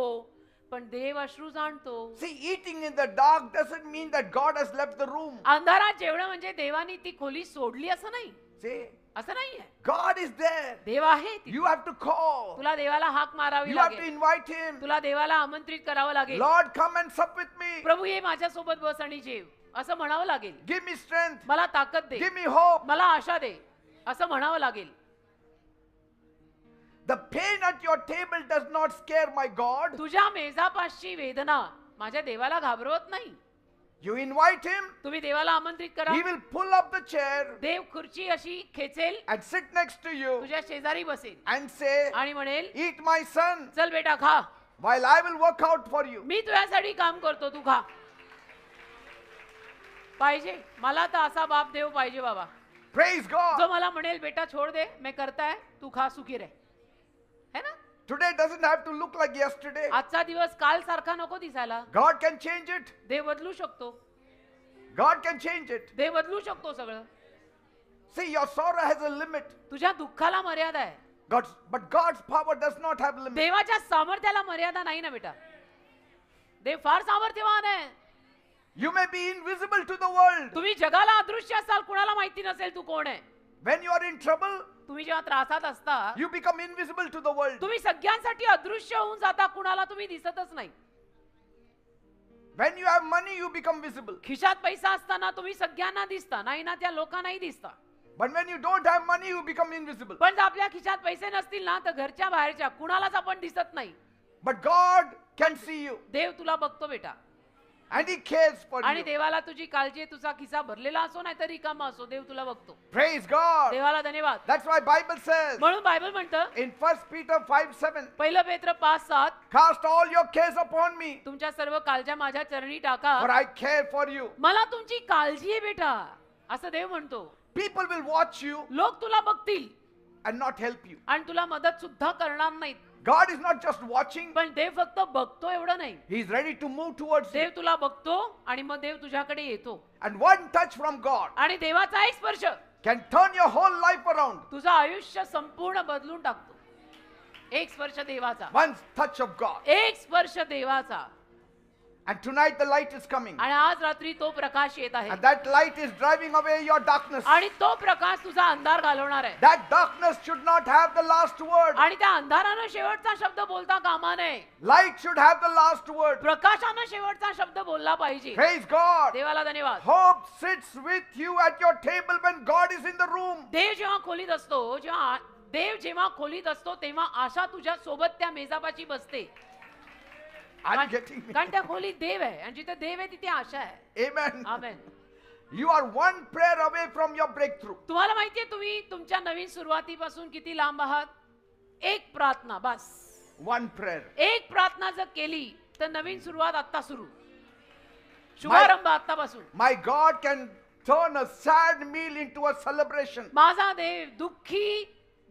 पण देव अश्रू जाणतो. See, eating in the dark doesn't mean that God has left the room. अंधारात जेवणं म्हणजे देवानी ती खोली सोडली असं नाही, See, असं नाहीये. God is there. देव आहे तिथे. You have to call. तुला देवाला हाक मारावी You have to लागेल, invite Him. तुला देवाला आमंत्रित करावं लागेल. Lord, come and sup with me. प्रभू ये माझ्या सोबत बस आणि जेव असं म्हणावं लागेल. Give me strength. मला ताकद दे, Give me hope. मला आशा दे असं म्हणावं लागेल. The pain at your table does not scare my God. तुझ्या मेजापासची वेदना माझ्या देवाला घाबरवत नाही. You invite Him. तुम्ही देवाला आमंत्रित करा. He will pull up the chair देव खुर्ची अशी खेचेल, and sit next to you तुझ्या शेजारी बसेल and say, आणि म्हणेल eat my son चल बेटा खा, while I will work out for you. मी तुझ्यासाठी काम करतो, तू खा. पाहिजे मला तर असा बाप देव पाहिजे बाबा, Praise God. जो मला म्हणेल बेटा छोड़ दे मैं करता है, तू खा सुखी रह. है ना. Today doesn't have to look like yesterday. आजचा दिवस काल सारखा नको दिसायला. God can change it. देव बदलू शकतो, God can change it. देव बदलू शकतो सगळं. See, your sorrow has a limit. तुझ्या दुःखाला मर्यादा आहे, But God's power does not have limit. देवाच्या सामर्थ्याला मर्यादा नाही ना बेटा. देव फार सामर्थ्यवान आहे. You may be invisible to the world. तुम्ही जगाला अदृश्य असाल, कुणाला माहिती नसेल तू कोण आहे. When you are in trouble, तुम्ही जेव्हा त्रासात असता you become invisible to the world. तुम्ही सगळ्यांसाठी अदृश्य होऊन जाता, कुणाला तुम्ही दिसतच नाही. When you have money, you become visible. खिशात पैसा असताना तुम्ही सगळ्यांना दिसता, नाही ना त्या लोकांनाही दिसता. But when you don't have money, you become invisible. पण जर आपल्या खिशात पैसे नसतील ना तर घरच्या बाहेरच्या कुणालाच आपण दिसत नाही. But God can see you देव तुला बघतो बेटा, and He cares for आणि you. देवाला तुझी काळजी आहे. तुझा खिसा भरलेला असो नाही तर रिकामा असो, देव तुला बघतो. Praise God. देवाला धन्यवाद. That's why Bible says म्हणून बायबल म्हणतं in 1 Peter 5:7, पहिलं पेत्र 5:7, cast all your cares upon me, तुमच्या सर्व काळज्या माझ्या चरणी टाका, for I care for you. मला तुमची काळजी आहे बेटा असं देव म्हणतो. People will watch you लोक तुला बघतील and not help you. आणि तुला मदत सुद्धा करणार नाहीत. God is not just watching, पण देव फक्त बघतो एवढं नाही, He is ready to move towards you. देव तुला बघतो आणि मग देव तुझ्याकडे येतो. And one touch from God आणि देवाचा एक स्पर्श can turn your whole life around. तुझं आयुष्य संपूर्ण बदलून टाकतो. एक स्पर्श देवाचा, One touch of God. एक स्पर्श देवाचा. And tonight the light is coming. आणि आज रात्री तो प्रकाश येत आहे And that light is driving away your darkness. आणि तो प्रकाश तुझा अंधार घालवणार आहे That darkness should not have the last word. आणि त्या अंधारानं शेवटचा शब्द बोलता कामा नये Light should have the last word. प्रकाशानं शेवटचा शब्द बोलला पाहिजे Praise God. देवाला धन्यवाद Hope sits with you at your table when God is in the room. देव जेव्हा खोलीत असतो जेव्हा खोलीत असतो तेव्हा आशा तुझ्या सोबत त्या मेजापाशी बसते Are you getting me? कारण त्या खोलीत देव आहे आणि जिथे देव आहे तिथे आशा आहे Amen. Amen You are one prayer away from your breakthrough. तुम्हाला माहितीये तुम्ही तुमच्या नवीन सुरुवातीपासून किती लांब आहात एक प्रार्थना बस One prayer. एक प्रार्थना जर केली तर नवीन सुरुवात आता सुरू शुभारंभ आतापासून My God can turn a sad meal into a celebration. माझा देव दुःखी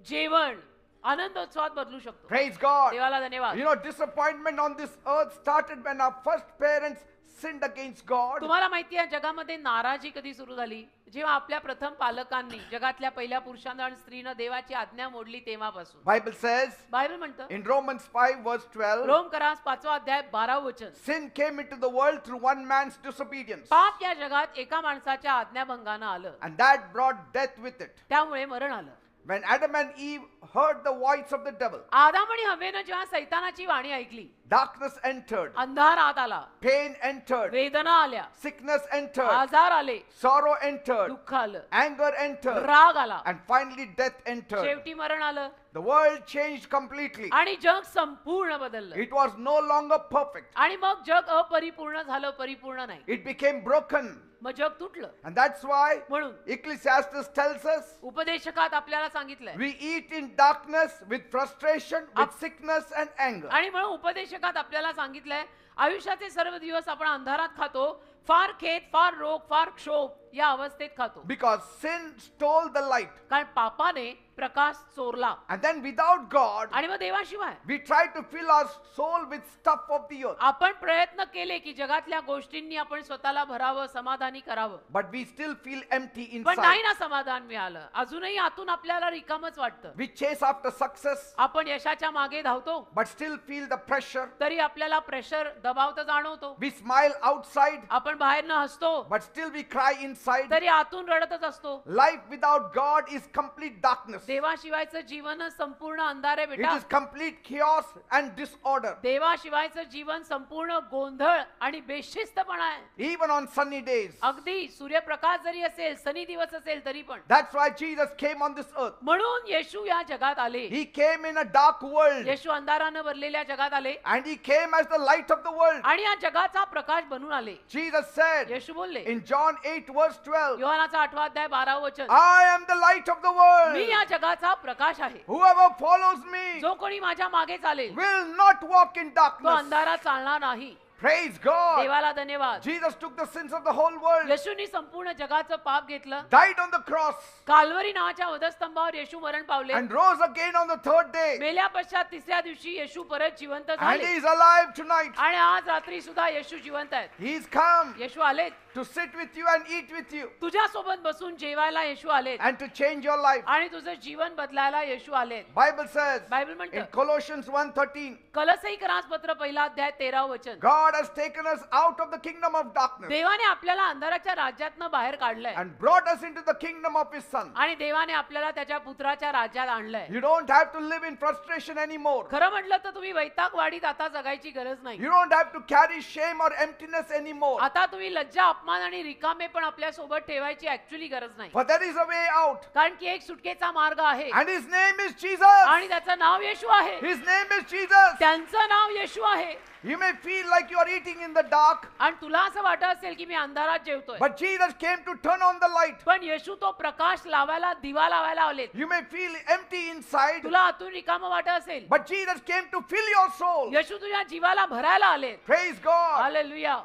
जेवण आनंदोत्सवात बदलू शकतो Praise God. देवाला धन्यवाद You know, disappointment on this earth started when our first parents sinned against God. तुम्हाला माहिती आहे जगामध्ये नाराजी कधी सुरू झाली जेव्हा आपल्या प्रथम पालकांनी जगातल्या पहिल्या पुरुषानं आणि स्त्रीनं देवाची आज्ञा मोडली तेव्हापासून Bible says बायबल म्हणतं in Romans 5 verse 12, रोम करास 5 अध्याय 12 वचन sin came into the world through one man's disobedience. पाप या जगात एका माणसाच्या आज्ञाभंगानं आलं And that brought death with it. त्यामुळे मरण आलं When Adam and Eve heard the voice of the devil, आदाम आणि हवेनं जेव्हा सैतानाची वाणी ऐकली darkness entered, अंधार आत आला pain entered, वेदना आल्या sickness entered, आजार आले sorrow entered, दुःख आलं anger entered, राग आला and finally death entered. शेवटी मरण आलं The world changed completely. आणि जग संपूर्ण बदललं It was no longer perfect. आणि मग जग अपरिपूर्ण झालं परिपूर्ण नाही It became broken. मग जग तुटलं And that's why म्हणून Ecclesiastes tells us उपदेशकात आपल्याला सांगितलंय we eat in darkness with frustration, with sickness and anger. आणि म्हणून उपदेशकात आपल्याला सांगितलंय आयुष्याचे सर्व दिवस आपण अंधारात खातो फार खेद फार रोग फार क्षोभ या अवस्थेत खातो Because sin stole the light. कारण पापाने प्रकाश चोरला And then without God, आणि मग देवाशिवाय we try to fill our soul with stuff of the earth. आपण प्रयत्न केले की जगातल्या गोष्टींनी आपण स्वतःला भरावं समाधानी करावं But we still feel empty पण नाही inside. ना समाधान मिळालं अजूनही आतून आपल्याला रिकामच वाटतं We chase after success, आपण यशाच्या मागे धावतो but still feel the pressure. तरी आपल्याला प्रेशर दबाव तर जाणवतो We smile outside, आपण बाहेरनं हसतो but still we cry inside. तरी आतून रडतच असतो Life without God is complete darkness. देवाशिवायचं जीवन संपूर्ण अंधार आहे It बेटा is complete chaos and disorder. देवाशिवायचं जीवन संपूर्ण गोंधळ आणि बेशिस्तपणा आहे Even on sunny days. अगदी सूर्यप्रकाश जरी असेल सनी दिवस असेल तरी पण That's why Jesus came on this earth. म्हणून येशू या जगात आले He came in a dark world येशू अंधारानं भरलेल्या जगात आले and he came as the light of the world. आणि या जगाचा प्रकाश बनून आले Jesus said येशू बोलले in John 8 verse 12, योहानाचा 8 अध्याय 12 वचन I am the light of the me world. या जगाचा प्रकाश आहे Whoever follows me जो कोणी माझ्या मागे चालेल will not walk in तो darkness. अंधारात चालणार नाही Praise God. देवाला धन्यवाद Jesus took the sins of the whole world, येशूनी संपूर्ण जगाचं पाप घेतलं died on the cross, काल्वरी नावाच्या वधस्तंभावर येशू मरण पावले and rose again on the third day. मेल्या पश्चात तिसऱ्या दिवशी येशू परत जिवंत And झाले he is alive tonight. आणि आज रात्री सुद्धा येशू जिवंत आहेत He's come येशू आलेत to sit with you and eat with you तुझ्या सोबत बसून जेवायला येशू आलेत and to change your life. आणि तुझं जीवन बदलायला येशू आलेत Bible says बायबल in म्हणतं Colossians 1:13, कलसई पत्र पहिला अध्याय 13 वचन God has taken us out of the kingdom of darkness देवाने आपल्याला अंधाराच्या राज्यातनं बाहेर काढलंय and brought us into the kingdom of his son. आणि देवाने आपल्याला त्याच्या पुत्राच्या राज्यात आणलंय You don't have to live in frustration anymore. खरं म्हटलं तर तुम्ही वैतागवाडीत आता जगायची गरज नाही You don't have to carry shame or emptiness anymore. आता तुम्ही लज्जा अपमान आणि रिकामे पण आपल्या सोबत ठेवायची ऍक्च्युअली गरज नाही But there is a way out. कारण की एक सुटकेचा मार्ग आहे And his name is Jesus. आणि त्याचं नाव येशू आहे His name is Jesus. त्यांचं नाव येशू आहे You may feel like you are eating in the dark, आणि तुला असं वाटत असेल की मी अंधारात जेवतोय but Jesus came to turn on the light. पण येशू तो प्रकाश लावायला दिवा लावायला आलेत You may feel empty inside, तुला आतून रिकामं वाटत असेल but Jesus came to fill your soul. येशू तुझ्या जीवाला भरायला आलेत Praise God. Hallelujah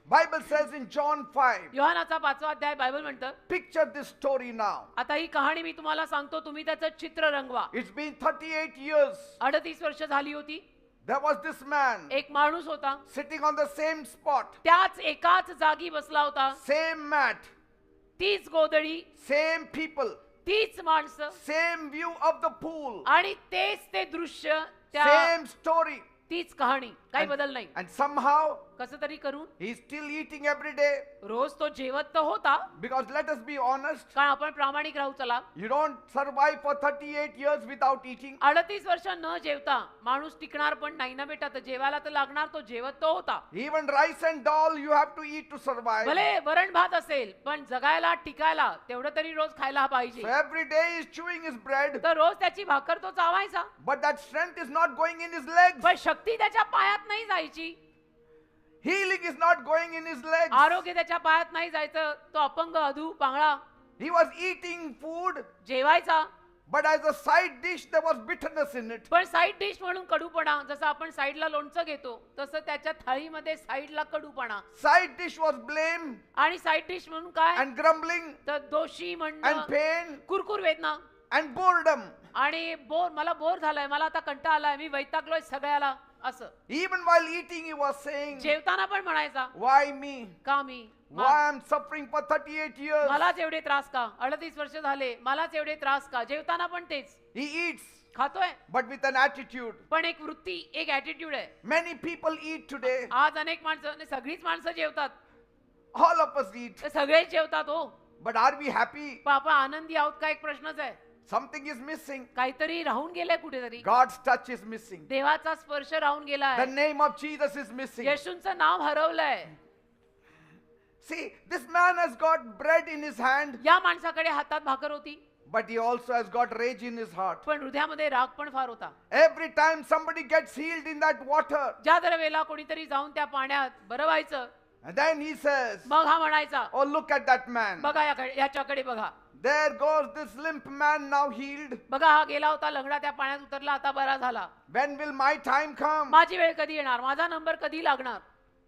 Bible says in John 5, योहानाचा 5 अध्याय बायबल म्हणतं picture this story now. आता ही कहाणी मी तुम्हाला सांगतो तुम्ही त्याचं चित्र रंगवा It's been 38 years. 38 वर्ष झाली होती There was this man एक माणूस होता sitting on the same spot, त्याच एकाच जागी बसला होता same mat, तीच गोधडी same people, तीच माणसं same view of the pool, आणि तेच ते दृश्य त्या same story. तीच कहाणी काही And, बदल नाही and somehow कसं तरी करून He's still eating every day. रोज तो जेवत तर होता, Because let us be honest, कारण आपण प्रामाणिक राहू चला. you don't survive for 38 years without eating. 38 वर्ष न जेवता माणूस टिकणार पण नाही ना बेटा. तर जेवायला तर लागणार, तो जेवत तो होता. Even rice and dal you have to eat to survive. भले वरण भात असेल पण जगायला टिकायला तेवढं तरी रोज खायला So पाहिजे. every day he's chewing his bread, तर रोज त्याची भाकर तो चावायचा, but that strength is not going in his legs. पण शक्ती त्याच्या पायात नाही जायची, Healing is not going in his legs. आरोग्य त्याच्या पायात नाही जायचं. तो अपंग अधू पांगळा He was eating food, जेवायचा, but as a side dish there was bitterness in it. पण साईड डिश म्हणून कडूपणा. जसं आपण साईडला लोणचं घेतो तसं त्याच्या थाळीमध्ये साईडला कडूपणा. Side dish was blame आणि साईड डिश म्हणून काय, and grumbling तर दोषी and म्हणणं, pain कुरकुर वेदना and boredom. आणि मला बोर झालाय, मला आता कंटाळा आलाय, मी वैतागलोय सगळ्याला असं. Even while eating he was saying, जेवताना पण म्हणायचा, why me? का मी, Why I'm suffering for 38 years? मलाच एवढे त्रास का, 38 वर्ष झाले मलाच एवढे त्रास का. जेवताना पण तेच He eats, खातोय, but with an attitude. पण एक वृत्ती, एक ऍटिट्यूड आहे. Many people eat today. आज अनेक माणसं आणि सगळीच माणसं जेवतात, All of us eat. तर सगळेच जेवतात हो, But are we happy? पण आपण आनंदी आहोत का, एक प्रश्नच आहे. Something is missing. काहीतरी राहून गेलंय कुठेतरी, God's touch is missing. देवाचा स्पर्श राहून The गेलाय, name of Jesus is missing. येशूंचं नाव हरवलंय. See, this man has got bread in his hand, या माणसाकडे हातात भाकर होती, but he also has got rage in his heart. पण हृदयामध्ये राग पण फार होता. Every time somebody gets healed in that water, ज्या दर वेळेला कोणीतरी जाऊन त्या पाण्यात बरं व्हायचं, and then he says, मग हा म्हणायचा, oh, look at that man. बघा याच्याकडे बघा, There goes this limp man now healed. बघा हा गेला होता लंगडा, त्या पाण्यात उतरला, आता बरा झाला. When will my time come? माझी वेळ कधी येणार, माझा नंबर कधी लागणार.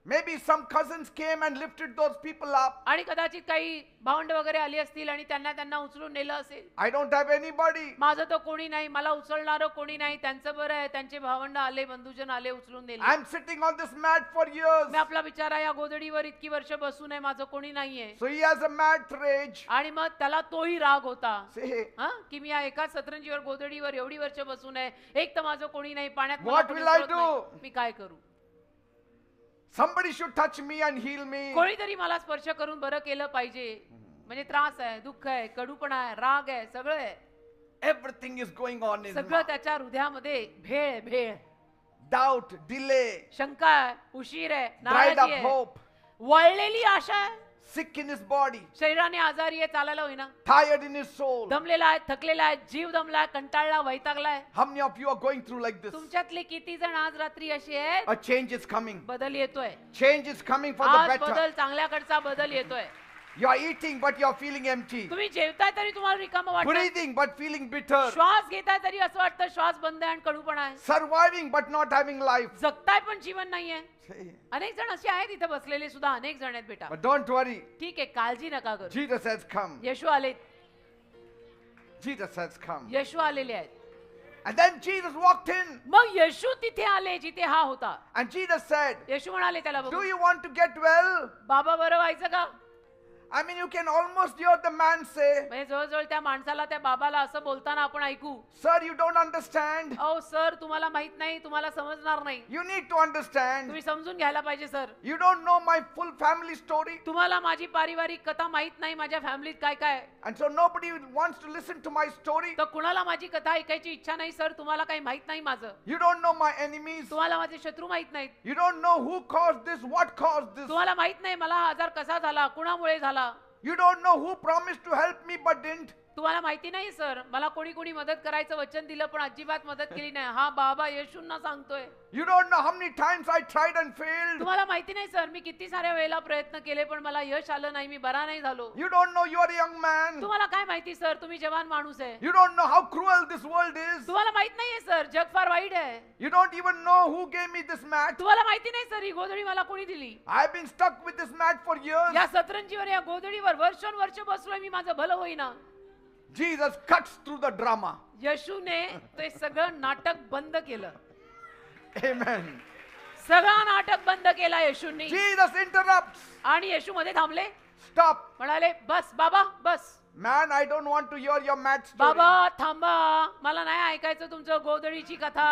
Maybe some cousins came and lifted those people up. आणि कदाचित काही भावंड वगैरे आली असतील आणि त्यांना उचलून नेलं असेल. I don't have anybody. माझं तर कोणी नाही, मला उचलणारं कोणी नाही. त्यांचं बरं आहे, त्यांचे भावंड आले, बंधुजन आले, उचलून नेले. I'm sitting on this mat for years. मी आपला बिचारा या गोधडीवर इतकी वर्ष बसून आहे, माझं कोणी नाहीये. So he has a mad rage. आणि मग त्याला तोही राग होता, Say, हा, की मी या एका सतरंजीवर गोधडीवर एवढी वर्ष बसून आहे, एक तर माझं कोणी नाही, पाण्यात मला What कोणी will I उतरवत नाही. do? मी काय करू. somebody should touch me and heal me. कोणीतरी मला स्पर्श करून बरं केलं पाहिजे. म्हणजे त्रास आहे, दुःख आहे, कडूपणा आहे, राग आहे, सगळं आहे. Everything is going on in his सगळं mind. त्याच्या हृदयामध्ये भेळ भेळ, Doubt, delay, शंका आहे, उशीर आहे, dried नाराजी up आहे, hope, वळलेली आशा आहे, sick in his body, शरीराने आजारी आहे, चालायला होईना, tired in his soul. दमलेला आहे, थकलेला आहे, जीव दमलाय, कंटाळला, वैतागलाय. How many of you are going through like this? तुमच्यातले किती जण आज रात्री असे आहेत, A change is coming. बदल येतोय, Change is coming for the आज better. बदल, चांगल्याकडचा बदल येतोय. You are eating but you are feeling empty. तुम्ही जेवताय तरी तुम्हाला रिकामं वाटतं, Breathing but feeling bitter. श्वास घेताय तरी असं वाटतं श्वास बंद आहे आणि कडूपणा आहे. Surviving but not having life. जगताय पण जीवन नाहीये. Say, अनेक जण असे आहेत इथे बसलेले सुद्धा, अनेक जण आहेत बेटा. but don't worry. ठीक आहे, काळजी नका करू. Jesus has come. येशू आले, Jesus has come. येशू आलेले आहेत. And then Jesus walked in मग येशू तिथे आले जिथे हा होता. and Jesus said, येशू म्हणाले त्याला, do बघू you want to get well? बाबा बरं व्हायचं का. I mean, you can almost hear the man say, म्हणजे जवळजवळ त्या माणसाला, त्या बाबाला असं बोलताना आपण ऐकू, sir, you don't understand. अहो सर, तुम्हाला माहित नाही, तुम्हाला समजणार नाही, You need to understand. तुम्ही समजून घ्यायला पाहिजे sir. You don't know my full family story. तुम्हाला माझी पारिवारिक कथा माहित नाही, माझ्या फॅमिलीत काय काय. And so nobody wants to listen to my story. तर कुणाला माझी कथा ऐकायची इच्छा नाही सर. तुम्हाला काही माहित नाही माझं. You don't know my enemies. तुम्हाला माझे शत्रू माहित नाहीत. You don't know who caused this, what caused this. तुम्हाला माहित नाही मला हा आजार कसा झाला, कुणामुळे झाला. You don't know who promised to help me but didn't. तुम्हाला माहिती नाही सर, मला कोणी कोणी मदत करायचं वचन दिलं पण अजिबात मदत केली नाही. हा बाबा येशूंना सांगतोय. You don't know how many times I tried and failed. तुम्हाला माहिती नाही सर, मी किती साऱ्या वेळेला प्रयत्न केले पण मला यश आलं नाही, मी बरा नाही झालो. You don't know you are a young man. तुम्हाला काय माहिती सर, तुम्ही जवान माणूस आहे. You don't know how cruel this world is. तुम्हाला माहित नाहीये सर, जग फार वाईट आहे. You don't even know who gave me this mat. तुम्हाला माहिती नाही सर, ही गोधडी मला कोणी दिली. I've been stuck with this mat for years. या सतरंजीवर, या गोधडीवर वर्षोनवर्ष बसलोय मी, माझं भलं होईना. Jesus cuts through the drama. येशूने ते सगळं नाटक बंद केलं. Amen. सगळं नाटक बंद केला येशूंनी. Jesus interrupts. आणि येशू मध्ये थांबले, Stop. म्हणाले, बस बाबा बस. Man, I don't want to hear your mat story. बाबा थांबा, मला नाही ऐकायचं तुमचं गोधडीची कथा.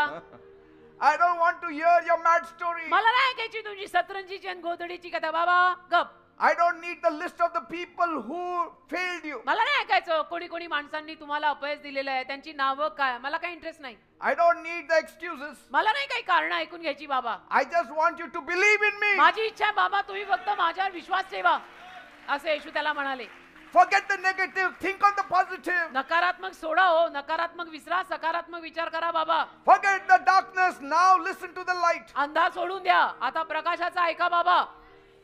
I don't want to hear your mad story. मला नाही ऐकायची तुझी सतरंजीची आणि गोधडीची कथा बाबा गप. I don't need the list of the people who failed you. मला नाही ऐकायचं कोणी कोणी माणसांनी तुम्हाला अपयश दिलेलं आहे त्यांची नावं काय, मला काही इंटरेस्ट नाही. I don't need the excuses. मला नाही काही कारण ऐकून घ्यायची बाबा. I just want you to believe in me. माझी इच्छा आहे बाबा तुम्ही फक्त माझ्यावर विश्वास ठेवा, असे येशू त्याला म्हणाले. Forget the negative. Think on the positive. नकारात्मक सोडा हो, नकारात्मक विसरा, सकारात्मक विचार करा बाबा. Forget the darkness. Now listen to the light. अंधार सोडून द्या, आता प्रकाशाचा ऐका बाबा.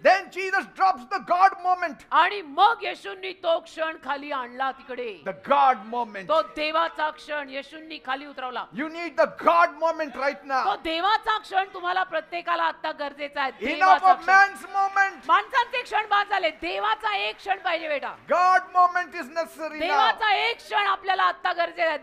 Then Jesus drops the God moment. आणि मग येशूंनी तो क्षण खाली आणला तिकडे. The God moment. तो देवाचा क्षण येशूंनी खाली उतरवला. You need the God moment right तो now. देवाचा क्षण तुम्हाला प्रत्येकाला आता गरजेचा आहे. Enough देवाचा of क्षण. man's moment. माणसांचे क्षण बाद झाले, देवाचा एक क्षण पाहिजे बेटा. God moment is necessary now. देवाचा एक क्षण आपल्याला आता गरजेचा आहे.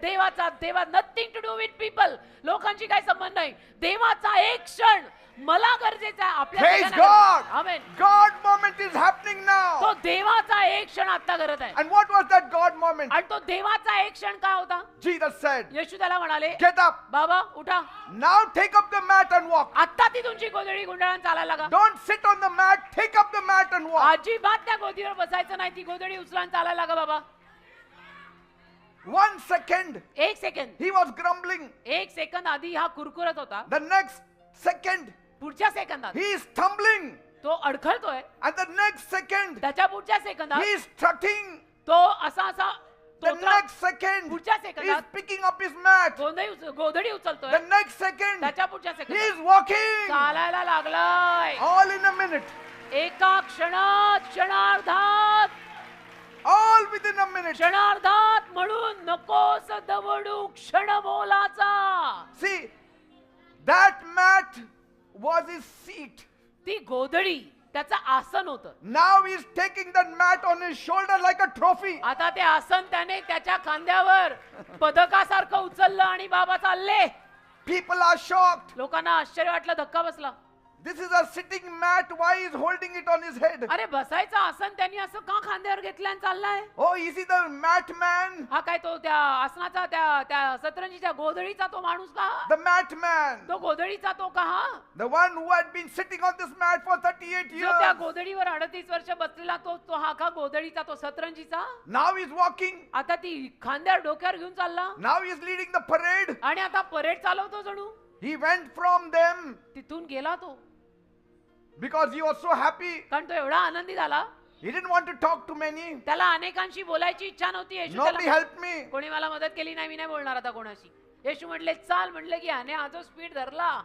देवा nothing to do with people, लोकांची काही संबंध नाही. देवाचा एक क्षण मला गरजेचा आहे, आपल्या Praise सगळ्यांना God. गरजेचा आहे. आमेन. God moment is happening now. तो देवाचा एक क्षण आता गरज आहे. And what was that God moment? आणि तो देवाचा एक क्षण काय होता? Jesus said, येशू त्याला म्हणाले, get up. बाबा उठा, Now take up the mat and walk. आता ती तुमची गोधडी गुंडाळून चालायला लागा. Don't sit on the mat. Take up the mat and walk. अजिबात त्या गोधीवर बसायचं नाही, ती गोधडी उचलून चालायला लागा बाबा. 1 second, एक सेकंद, he was grumbling. एक सेकंद आधी हा कुरकुरत होता. The next second, पुढच्या सेकंदात he is stumbling. तो अडखळतोय. And the next second, त्याच्या पुढच्या सेकंदात he is strutting. तो असा The तोत्रा- next second, पुढच्या he is सेकंदात picking up his mat. गोधडी उचलतोय. The next second, त्याच्या पुढच्या he सेकंदात is walking. चालायला लागलाय. All in a minute. एका क्षणात, क्षणार्धात, All within a minute. क्षणार्धात म्हणून नकोस दवडू क्षण मोलाचा. See, that mat was his seat. ती गोधडी त्याचं आसन होतं. Now he is taking that mat on his shoulder like a trophy. आता ते आसन त्याने त्याच्या खांद्यावर पदकासारखं उचललं आणि बाबा चालले. People are shocked. लोकांना आश्चर्य वाटलं, धक्का बसला. This is a sitting mat. Why is holding it on his head? अरे बसायचं आसन त्यांनी असं का खांद्यावर घेतलं आणि चाललाय? Oh, is he the mat man? हा काय तो त्या आसनाचा त्या सतरंजीच्या गोधडीचा तो माणूस का? The mat man. तो गोधडीचा तो का? हा? The one who had been sitting on this mat for 38 जो त्या years. गोधडीवर 38 वर्ष बसलेला तो हा का गोधडीचा तो सतरंजीचा? Now he's walking. आता ती खांद्यावर डोक्यावर घेऊन चालला Now he's leading the parade. आणि आता परेड चालवतो जणू. He went from them तिथून गेला तो, because he was so happy. कारण तो एवढा आनंदी झाला. He didn't want to talk to many. त्याला अनेकांशी बोलायची इच्छा नव्हती. येशू Nobody त्याला helped me. कोणी मला मदत केली नाही, मी नाही बोलणार आता कोणाशी. येशू म्हटले चाल, म्हटले की ह्याने हा जो स्पीड धरला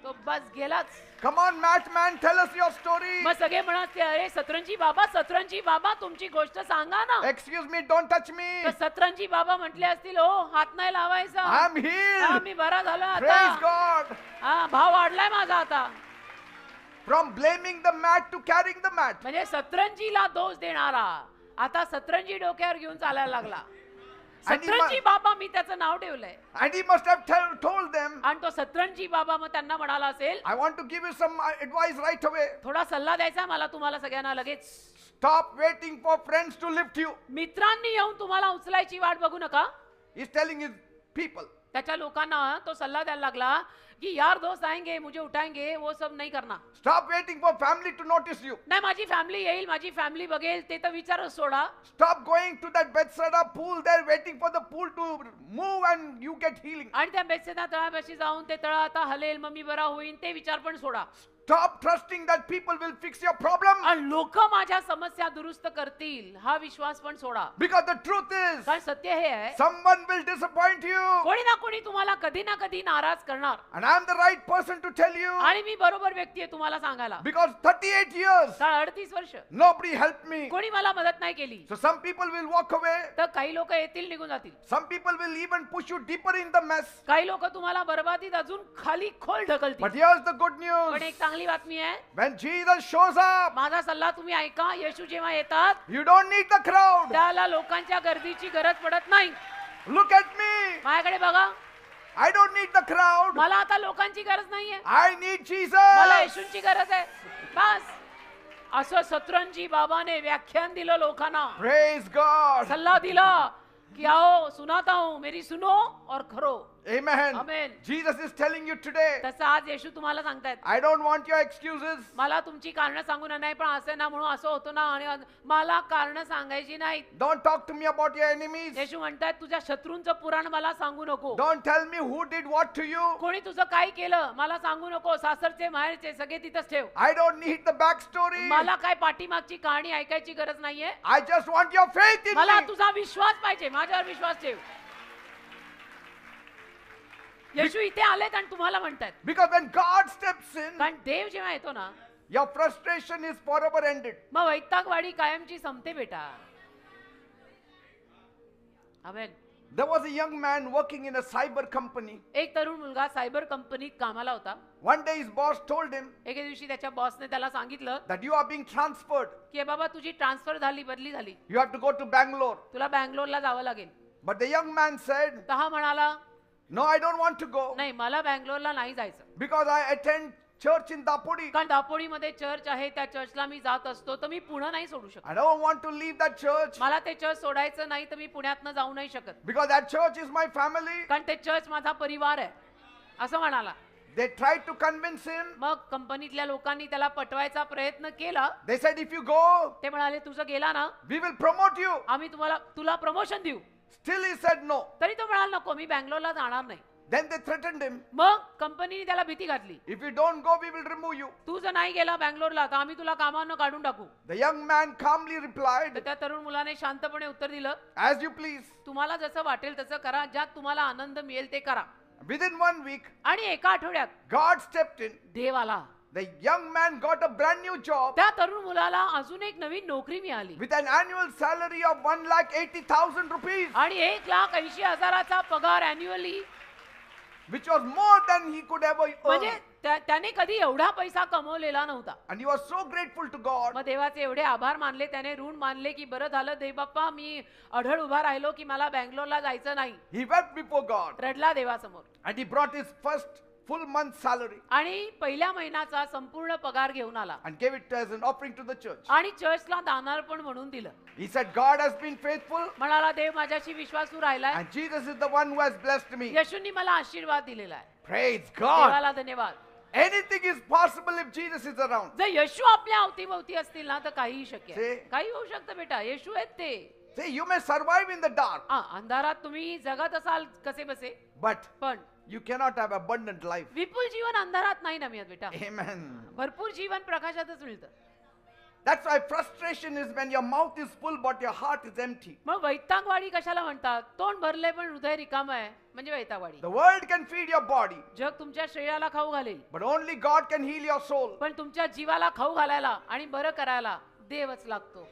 तो बस गेलाच. Come on, mat man, tell us your story. मग सगळे म्हणत, अरे सतरंजी बाबा तुमची गोष्ट सांगा ना. Excuse me, don't touch me. तर सतरंजी बाबा म्हटले असतील, हो हात नाही लावायचा, I'm healed. मी बरा झालो Praise आता. God. हा भाव वाढलाय माझा आता. From blaming the mat to carrying the mat. म्हणजे सतरंजीला दोष देणारा आता सतरंजी डोक्यावर घेऊन चालायला लागला. आणि सतरंजी बाबा मी त्याचं नाव ठेवलंय. And he must have told them, आणि तो सतरंजी बाबा मग त्यांना म्हणाला असेल, I want to give you some advice right away. थोडा सल्ला द्यायचा मला तुम्हाला सगळ्यांना लगेच. Stop waiting for friends to lift you. मित्रांनी येऊन तुम्हाला उचलायची वाट बघू नका. He's telling his people. त्याच्या लोकांना तो सल्ला द्यायला लागला की यार दोस्त आएंगे मुझे उठाएंगे, वो सब नहीं करना. Stop waiting for family to notice you. नाही माझी फॅमिली येईल, माझी फॅमिली बघेल, ते तर विचारच सोडा. Stop going to that Bethesda pool there waiting for the pool to move and you get healing. आणि त्या बेत्सेदा तळापाशी जाऊन ते तळ आता हलेल, मग मी बरा होईन, ते विचार पण सोडा. Stop trusting that people will fix your problem. आणि लोक माझ्या समस्या दुरुस्त करतील हा विश्वास पण सोडा. Because the truth is, कारण सत्य हे आहे, someone will disappoint you. कोणी ना कोणी तुम्हाला कधी ना कधी नाराज करणार. And I'm the right person to tell you. आणि मी बरोबर व्यक्ती आहे तुम्हाला सांगायला. Because 38 years, 38 वर्ष nobody helped me. कोणी मला मदत नाही केली. So some people will walk away. तर काही लोक येतील, निघून जातील. Some people will even push you deeper in the mess. काही लोक तुम्हाला बरबादीत अजून खाली खोल ढकलतील. But here's the good पण news. एक चांगली बातमी आहे, When Jesus shows up, माझा सल्ला तुम्ही ऐका. येशू जेव्हा येतात you don't need the crowd. त्याला लोकांच्या गर्दीची गरज पडत नाही. Look at me. माझ्याकडे बघा, I don't need the crowd. मला आता लोकांची गरज नाहीये, I need मला Jesus. येशूंची गरज आहे. बस असं सतरंजी बाबाने व्याख्यान दिलं लोकांना, Praise God. सल्ला दिला की आओ सुनाता हूं, मेरी सुनो. और खरो. Amen. Amen. Jesus is telling you today, तसं आज येशू तुम्हाला सांगतायत, I don't want your excuses. मला तुमची कारणं सांगू नये, नाही पण असं ना म्हणून असं होतं ना, आणि मला कारणं सांगायची नाहीत. Don't talk to me about your enemies. येशू म्हणतायत, तुझ्या शत्रूंचं पुराण मला सांगू नको. Don't tell me who did what to you. कोणी तुझं काय केलं मला सांगू नको. सासरचे माहेरचे सगळे तिथंच ठेव. I don't need the backstory. मला काय पाठीमागची कहाणी ऐकायची गरज नाहीये. I just want your faith in मला me. तुझा विश्वास पाहिजे, माझ्यावर विश्वास ठेव. येशू इथे आलेत आणि तुम्हाला म्हणतायत, Because when God steps in, कारण देव जेव्हा येतो ना, your frustration is forever ended. मग वैतागवाडी कायमची संपते बेटा. आमेन. There was a young man working in a cyber company. एक तरुण मुलगा सायबर कंपनीत कामाला होता. One day his boss told him एके दिवशी त्याच्या बॉसने त्याला सांगितलं that you are being transferred. की बाबा तुझी ट्रान्सफर झाली, बदली झाली, You have to go to Bangalore. तुला बँगलोरला जावं लागेल. But the young man said, तर हा म्हणाला, no, I don't want to go नाही मला बँगलोरला नाही जायचं, because I attend church in Dapodi. कारण दापोडीमध्ये चर्च आहे, त्या चर्चला मी जात असतो, तर मी पुणे नाही सोडू शकत. I don't want to leave that church मला ते चर्च सोडायचं नाही, तर मी पुण्यातनं जाऊ नाही शकत, because that church is my family. कारण ते चर्च माझा परिवार आहे, असं म्हणाला. They tried to convince him. मग कंपनीतल्या लोकांनी त्याला पटवायचा प्रयत्न केला. They said, if you go, ते म्हणाले तुझं गेला ना, we will promote you. आम्ही तुला प्रमोशन देऊ. Still he said no. तरी तो म्हणाला नको, मी बँगलोरला जाणार नाही. Then they threatened him. मग कंपनीने त्याला भीती घातली, If you don't go, we will remove you. तू जर नाही गेला बँगलोरला तर आम्ही तुला कामावरनं काढून टाकू. The young man calmly तर replied, त्या तरुण मुलाने शांतपणे उत्तर दिलं, as you please. तुम्हाला जसं वाटेल तसं करा, ज्यात तुम्हाला आनंद मिळेल ते करा. Within 1 week, आणि एका आठवड्यात God stepped in. देव आला. The young man got a brand new job त्या तरुण मुलाला अजून एक नवीन नोकरी मिळाली with an annual salary of 1,80,000 rupees, आणि 1,80,000चा पगार annually, which was more than he could ever म्हणजे earn. त्याने कधी एवढा पैसा कमवलेला नव्हता. And he was so grateful to God. मग देवाचे एवढे आभार मानले, त्याने ऋण मानले की बरं झालं देव बाप्पा, मी अढळ उभा राहिलो की मला बँगलोरला जायचं नाही. He wept before God रडला देवासमोर and he brought his first full month salary आणि पहिल्या महिन्याचा संपूर्ण पगार घेऊन आला and gave it as an offering to the church. आणि चर्चला दानार्पण म्हणून दिलं. He said, God has been faithful म्हणाला देव माझ्याशी विश्वासू राहिलाय, and Jesus is the one who has blessed me. येशूंनी मला आशीर्वाद दिलेला आहे. Praise God. देवाला धन्यवाद. Anything is possible if Jesus is around. जर येशू आपल्या अवतीभोवती असतील ना तर काहीही शक्य आहे. से- काही होऊ शकतं बेटा, येशू आहेत ते. See, you may survive in the dark, अंधारात तुम्ही जगत असाल कसे बसे, but पण you cannot have abundant life. विपुल जीवन अंधारात नाही ना मिळत बेटा. Amen. भरपूर जीवन प्रकाशातच मिळतं. That's why frustration is when your mouth is full but your heart is empty. मग वैतागवाडी कशाला म्हणतात? तोंड भरले पण हृदय रिकामं आहे म्हणजे वैतागवाडी. The world can feed your body, जग तुमच्या शरीराला खाऊ घालेल, but only God can heal your soul. पण तुमच्या जीवाला खाऊ घालायला आणि बरं करायला देवच लागतो.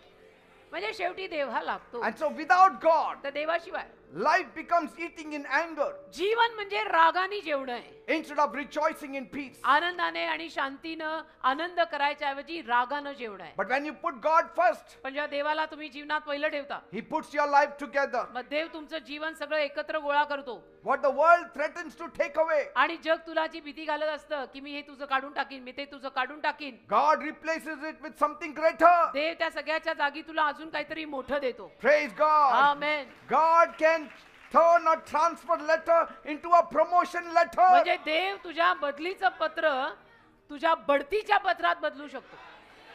म्हणजे शेवटी देव हा लागतो. And so without God, तर देवाशिवाय life becomes eating in anger जीवन म्हणजे रागाने जेवण आहे. instead of rejoicing in peace. आनंदाने आणि शांतीनं आनंद करायच्या ऐवजी रागानं जेवण आहे. But when you put God first, पण जेव्हा देवाला तुम्ही जीवनात पहिलं ठेवता, He puts your life together. मग देव तुमचं जीवन सगळं एकत्र गोळा करतो. What the world threatens to take away, आणि जग तुला जी भीती घालत असतं की मी हे तुझं काढून टाकीन, मी ते तुझं काढून टाकीन, God replaces it with something greater. देव त्या सगळ्याच्या जागी तुला अजून काहीतरी मोठं देतो. Praise God. Amen. God can turn a transfer letter into a promotion letter. म्हणजे देव तुझ्या बदलीचं पत्र तुझ्या बढतीच्या पत्रात बदलू शकतो.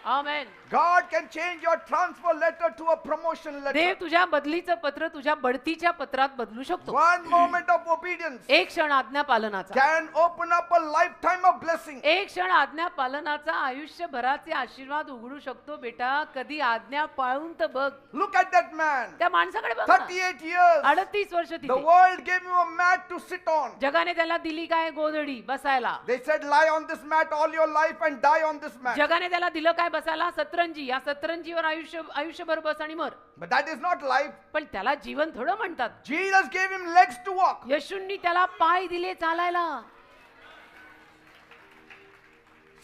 आमेन. God can change your transfer letter to a promotion Dev letter. तुझ्या बदलीचं पत्र तुझ्या बढतीच्या पत्रात बदलू शकतो. One moment of obedience एक क्षण आज्ञा पालनाचा, can open up a lifetime of blessing. एक क्षण आज्ञा पालनाचा आयुष्यभराचे आशीर्वाद उघडू शकतो. बेटा कधी आज्ञा पाळून तर बघ. Look at that man. त्या माणसाकडे बघ ना. 38 years. 38 वर्ष The तिथे. world gave him a mat to sit on. जगाने त्याला दिली काय? गोधडी बसायला. They said, lie on this mat all your life and die on this mat. जगाने त्याला दिलं काय? बसायला सतरंजी. या सतरंजीवर आयुष्यभर बस आणि मर. But that is not life. पण त्याला जीवन थोडं म्हणतात. Jesus gave him legs to walk. येशूंनी त्याला पाय दिले चालायला.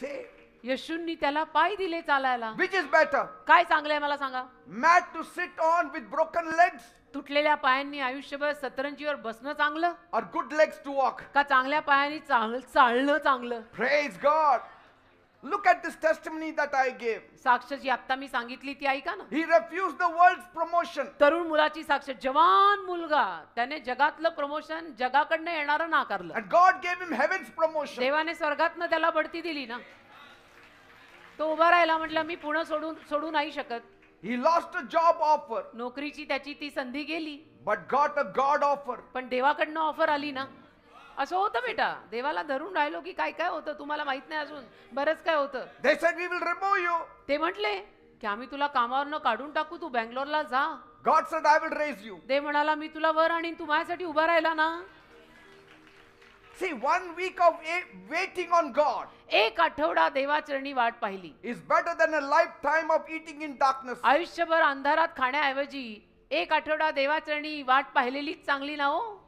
Say, येशूंनी त्याला पाय दिले चालायला. which is better? काय चांगलंय मला सांगा? Mat to sit on with broken legs तुटलेल्या पायांनी आयुष्यभर सतरंजीवर बसणं चांगलं, or good legs to walk? का चांगल्या पायांनी चालणं चांगलं? Praise God. Look at this testimony that I gave. साक्ष जी आता मी सांगितली ती ऐका ना. He refused the world's promotion. तरुण मुलाची साक्ष, जवान मुलगा, त्याने जगातलं प्रमोशन जगाकडनं येणारं नाकारलं. And God gave him heaven's promotion. देवाने स्वर्गातनं त्याला बढती दिली ना. तो उभा राहिला, म्हटलं मी पुणे सोडू नाही शकत. He lost a job offer, नोकरीची त्याची ती संधी गेली, but got a God offer. पण देवाकडनं ऑफर आली ना. असं होतं बेटा, देवाला धरून राहिलो की काय काय होतं तुम्हाला माहित नाही, अजून बरंच काय होतं. They said, we will remove you. ते म्हटले की आम्ही तुला कामावरनं काढून टाकू, तू बँगलोरला जा. God said, I will raise you. देव म्हणाला मी तुला वर आणीन, तू माझ्यासाठी उभा राहिला ना. See, 1 week of waiting on God एक आठवडा देवाचरणी वाट पाहिली is better than a lifetime of eating in darkness. आयुष्यभर अंधारात खाण्याऐवजी एक आठवडा देवाचरणी वाट पाहिलेलीच चांगली ना हो.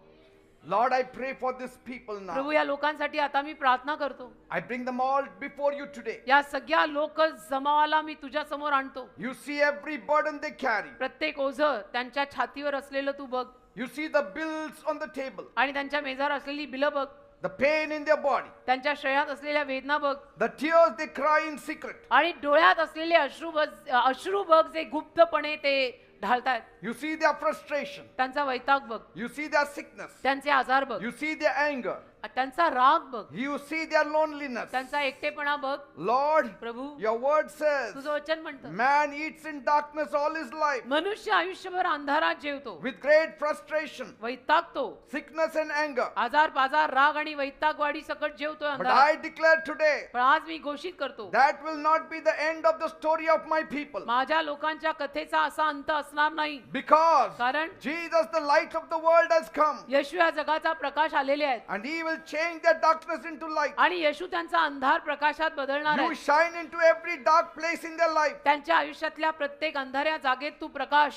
Lord, I pray for these people now. प्रभू, या लोकांसाठी आता मी प्रार्थना करतो. I bring them all before you today. या सगळ्या लोक जमावाला मी तुझ्या समोर आणतो. You see every burden they carry. प्रत्येक ओझं त्यांच्या छातीवर असलेलं तू बघ, You see the bills on the table, आणि त्यांच्या मेजावर असलेली बिलं बघ, the pain in their body, त्यांच्या शरीरात असलेल्या वेदना बघ, the tears they cry in secret. आणि डोळ्यात असलेले अश्रू बघ जे गुप्तपणे ते ढाळतायत. You see their frustration. त्यांचा वैताग बघ, You see their sickness. त्यांचे आजार बघ, You see their anger. त्यांचा राग बघ, You see their loneliness. त्यांचा एकटेपणा बघ. Lord, Prabhu, your word says, तुझं वचन म्हणतं man eats in darkness all his life मनुष्य आयुष्यभर अंधारात जेवतो, with great frustration, वैतागतो, sickness and anger. आजार पाजार राग आणि वैतागवाडी सकट जेवतोय But अंधारात. I declare today, पण आज मी घोषित करतो, that will not be the end of the story of my people. माझ्या लोकांच्या कथेचा असा अंत असणार नाही. Because कारण Jesus, the light of the world, has come. येशू या जगाचा प्रकाश आलेले आहेत, And he will change their darkness into light. आणि येशू त्यांचा अंधार प्रकाशात बदलणार You आहे. shine into every dark place in their life. त्यांच्या आयुष्यातल्या प्रत्येक अंधाऱ्या जागेत तू प्रकाश,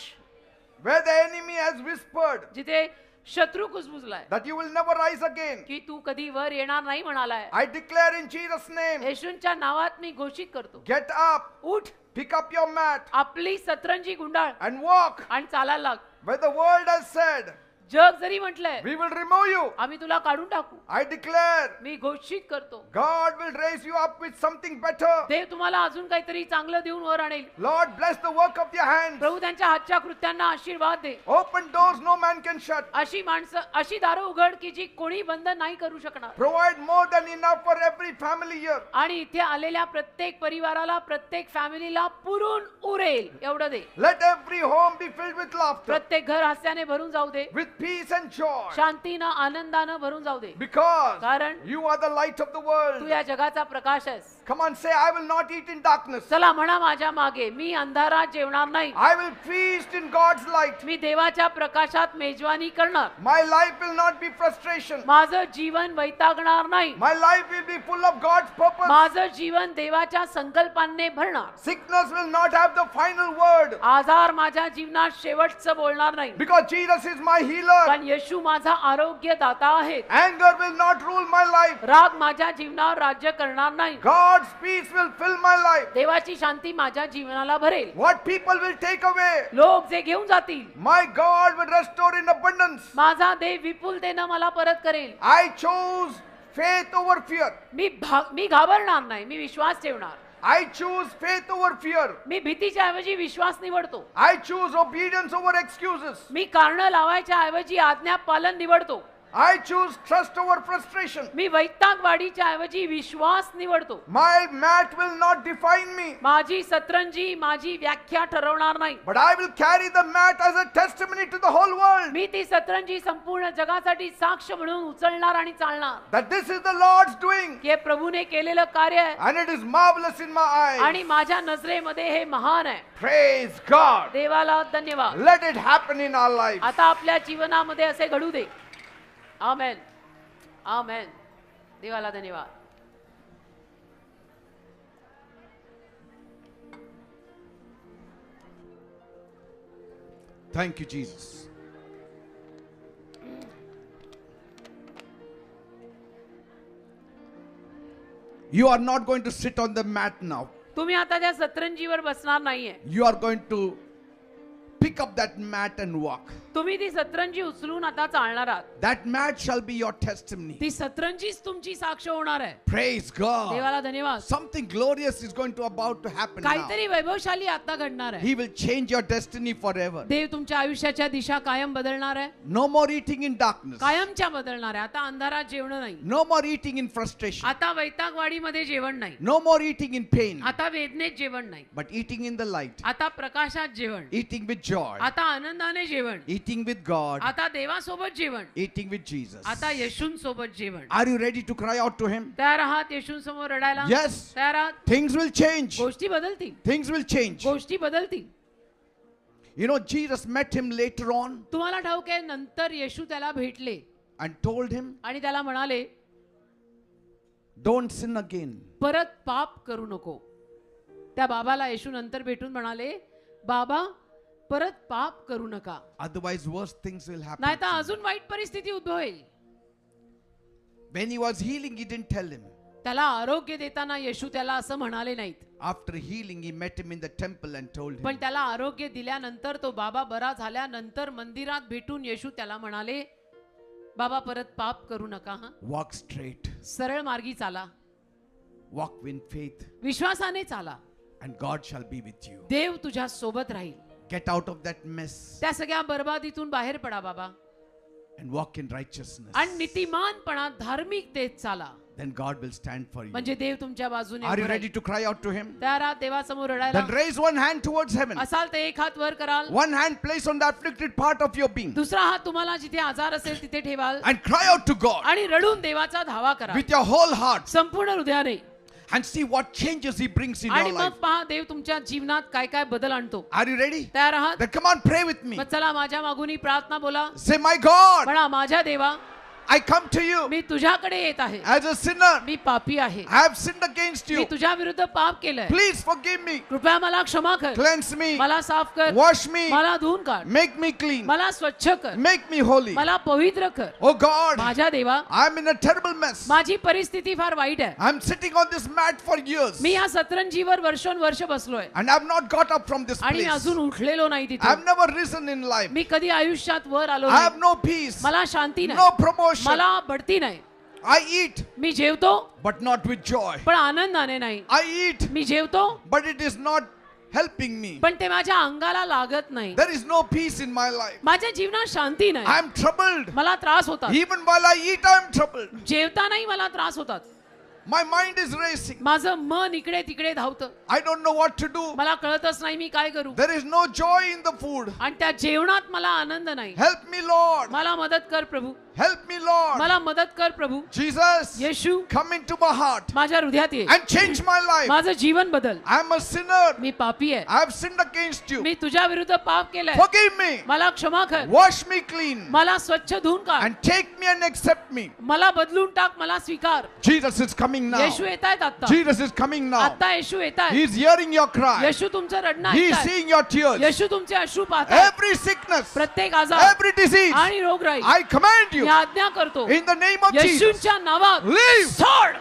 Where the enemy has whispered जिथे शत्रू कुजबुजलाय that you will never rise again. की तू कधी वर येणार नाही म्हणालाय, I declare in Jesus' name, येशूंच्या नावात मी घोषित करतो, get up, उठ, pick up your mat, आपली सतरंजी गुंडाळ and walk. आणि चालायला लाग. Where the world has said, जग जरी म्हटलंय we will remove you, आम्ही तुला काढून टाकू, I declare, मी घोषित करतो, God will raise you up with something better. देव तुम्हाला अजून काहीतरी चांगलं देऊन वर आणेल. Lord, bless the work of your hands. प्रभू त्यांच्या हातच्या कृत्यांना आशीर्वाद दे. Open doors no man can shut. अशी माणसं, अशी दारं उघड की जी कोणी बंद नाही करू शकणार. Provide more than enough for every family here. आणि इथे आलेल्या प्रत्येक परिवाराला, प्रत्येक फॅमिलीला पुरून उरेल एवढं दे. Let every home be filled with laughter, प्रत्येक घर हास्याने भरून जाऊ दे, with peace and joy. शांतीनं आनंदानं भरून जाऊ दे. Because कारण you are the light of the Tu world. या जगाचा प्रकाश आहेस. Come on, say, I will not eat in darkness. चला म्हणा माझ्या मागे, मी अंधारात जेवणार नाही, I will feast in God's light. मी देवाच्या प्रकाशात मेजवानी करणार. My life will not be frustration. माझं जीवन वैतागणार नाही, My life will be full of God's purpose. माझं जीवन देवाच्या संकल्पांनी भरणार. Sickness will not have the final word. आजार माझ्या जीवनात शेवटचं बोलणार नाही, Because Jesus is my healer. कारण येशू माझा आरोग्य दाता आहे. Anger will not rule my life. राग माझ्या जीवनावर राज्य करणार नाही. God's peace will fill my life. देवाची शांती माझ्या जीवनाला भरेल. What people will take away, लोक जे घेऊन जातील, my God will restore in abundance. माझा देव विपुलतेनं मला परत करेल. I chose faith over fear. मी घाबरणार नाही, मी विश्वास ठेवणार. I choose faith over fear. मी भीतीच्या ऐवजी विश्वास निवडतो. I choose obedience over excuses. मी कारण लावायच्या ऐवजी आज्ञा पालन निवडतो. I choose trust over frustration. मी वैतागवाडीच्या ऐवजी विश्वास निवडतो. My mat will not define me, माझी सतरंजी माझी व्याख्या ठरवणार नाही, but I will carry the mat as a testimony to the whole world मी ती सतरंजी संपूर्ण जगासाठी साक्ष म्हणून उचलणार आणि चालणार. that this is the Lord's doing, हे प्रभूने केलेलं कार्य आहे and it is marvelous in my आणि eyes. माझ्या नजरेमध्ये हे महान आहे. Praise God. देवाला धन्यवाद. Let it happen in our lives. आता आपल्या जीवनामध्ये असे घडू दे. आमेन, आमेन. देवाला धन्यवाद. Thank you, Jesus. You are not going to sit on the mat now. तुम्ही आता त्या सतरंजीवर बसणार नाहीये, You are going to pick up that mat and walk. तुम्ही ती सतरंजी उचलून आता चालणार आहात. That mat shall be your testimony. ती सतरंजीच तुमची साक्ष होणार आहे. Praise God. देवाला धन्यवाद. Something glorious is going to about to happen now. काहीतरी वैभवशाली आता घडणार आहे. He will change your destiny forever. देव तुमच्या आयुष्याच्या दिशा कायम बदलणार आहे. No more eating in darkness. कायमच्या बदलणार आहे. आता अंधारात जेवण नाही. No more eating in frustration. आता वैतागवाडीमध्ये जेवण नाही. No more eating in pain. आता वेदनेत जेवण नाही. But eating in the light. आता प्रकाशात जेवण. Eating with joy. आता आनंदाने जेवण. Eating with God. आता देवासोबत जेवण. Eating with Jesus. आता येशूंसोबत जेवण. Are you ready to cry out to Him? तयार आहात येशूंसमोर रडायला? Yes. तयार आहात? Things will change. गोष्टी बदलतील. Things will change. गोष्टी बदलतील. You know, Jesus met him later on तुम्हाला ठाऊक आहे नंतर येशू त्याला भेटले and told him, आणि त्याला म्हणाले don't sin again. परत पाप करू नको. त्या बाबाला येशू नंतर भेटून म्हणाले बाबा परत पाप करू नका, Otherwise, worse things will happen. नाहीतर अजून वाईट परिस्थिती उद्भवेल. When he was healing, he didn't tell him. त्याला आरोग्य देताना येशू त्याला असं म्हणाले नाहीत. After healing, he met him in the temple and told him, पण त्याला आरोग्य दिल्यानंतर तो बाबा बरा झाल्यानंतर मंदिरात भेटून येशू त्याला म्हणाले बाबा परत पाप करू नका. हा walk straight, सरळ मार्गी चाला, walk in faith, विश्वासाने चाला, and God shall be with you. देव तुझ्या सोबत राहील. Get out of that mess त्या सगळ्या बरबादीतून बाहेर पडा बाबा and walk in righteousness. आणि नीतिमानपणात धार्मिकतेत चाला, Then God will stand for you. म्हणजे देव तुमच्या बाजूने Are you उभं ready राहील. to cry out to him? त्या रात देवासमोर रडायला Then raise one hand towards heaven. असाल तर एक हात वर कराल, One hand place on the afflicted part of your being दुसरा हात तुम्हाला जिथे आजार असेल तिथे ठेवाल and cry out to God आणि रडून देवाचा धावा करा with your whole heart संपूर्ण हृदयाने. and see what changes He brings in आणि your मग life. पहा देव तुमच्या जीवनात काय काय बदल आणतो. Are you ready? तयार आहात? Then come on, pray with me. मग चला माझ्या मागून प्रार्थना बोला. Say, my God, म्हणा माझ्या देवा I come to you मी तुझ्याकडे येत आहे. as a sinner. मी पापी आहे. I have sinned against me you. तुझ्या विरुद्ध पाप केलंय. Please forgive me. कृपया मला क्षमा कर. Cleanse me. मला साफ कर. Wash me. मला धुवून काढ. Make me clean. मला स्वच्छ कर. Make me holy. मला पवित्र कर. Oh God, माझ्या देवा I'm in a terrible mess. माझी परिस्थिती फार वाईट आहे. I'm sitting on this mat for years मी या सतरंजीवर वर्षोनवर्ष बसलोय and I've not got up from this आणि place. अजून उठलेलो नाही तिथे. I've never risen in life. मी कधी आयुष्यात वर आलो I have नाही. no peace, मला शांती no नाही. promotion. मला बढती नाही. I eat, मी जेवतो but not with joy. पण आनंदाने नाही. I eat, मी जेवतो but it is not helping me. पण ते माझ्या अंगाला लागत नाही. There is no peace in my life. माझ्या जीवनात शांती नाही. I am troubled. मला त्रास होतात. Even while I eat, I am troubled. जेवतानाही मला त्रास होतात. My mind is racing. माझं मन इकडे तिकडे धावतं. I don't know what to do. मला कळतच नाही मी काय करू. There is no joy in the food. आणि त्या जेवणात मला आनंद नाही. Help me, Lord. मला मदत कर प्रभू. Help me, Lord. मला मदत कर प्रभू. Jesus, Yeshu come into my heart माझ्या हृदयात ये. and change my life. माझं जीवन बदल. I'm a sinner. मी पापी आहे. I have sinned against you. मी तुझ्या विरुद्ध पाप केलंय. Forgive me. मला क्षमा कर. Wash me clean मला स्वच्छ धुवून काढ. and take me and accept me. मला बदलून टाक. मला स्वीकार. Jesus is coming now. येशू येत आहेत आता. Jesus is coming now. आता येशू येत आहेत. He is hearing your cry. येशू तुमचं रडणं He is ऐकतायत. seeing your tears. येशू तुमचे अश्रू पाहतात. Every sickness, प्रत्येक आजार every disease, आणि रोगराई I command you मी आज्ञा करतो in the name of Jesus. येशूंच्या नावात Leave. सोड.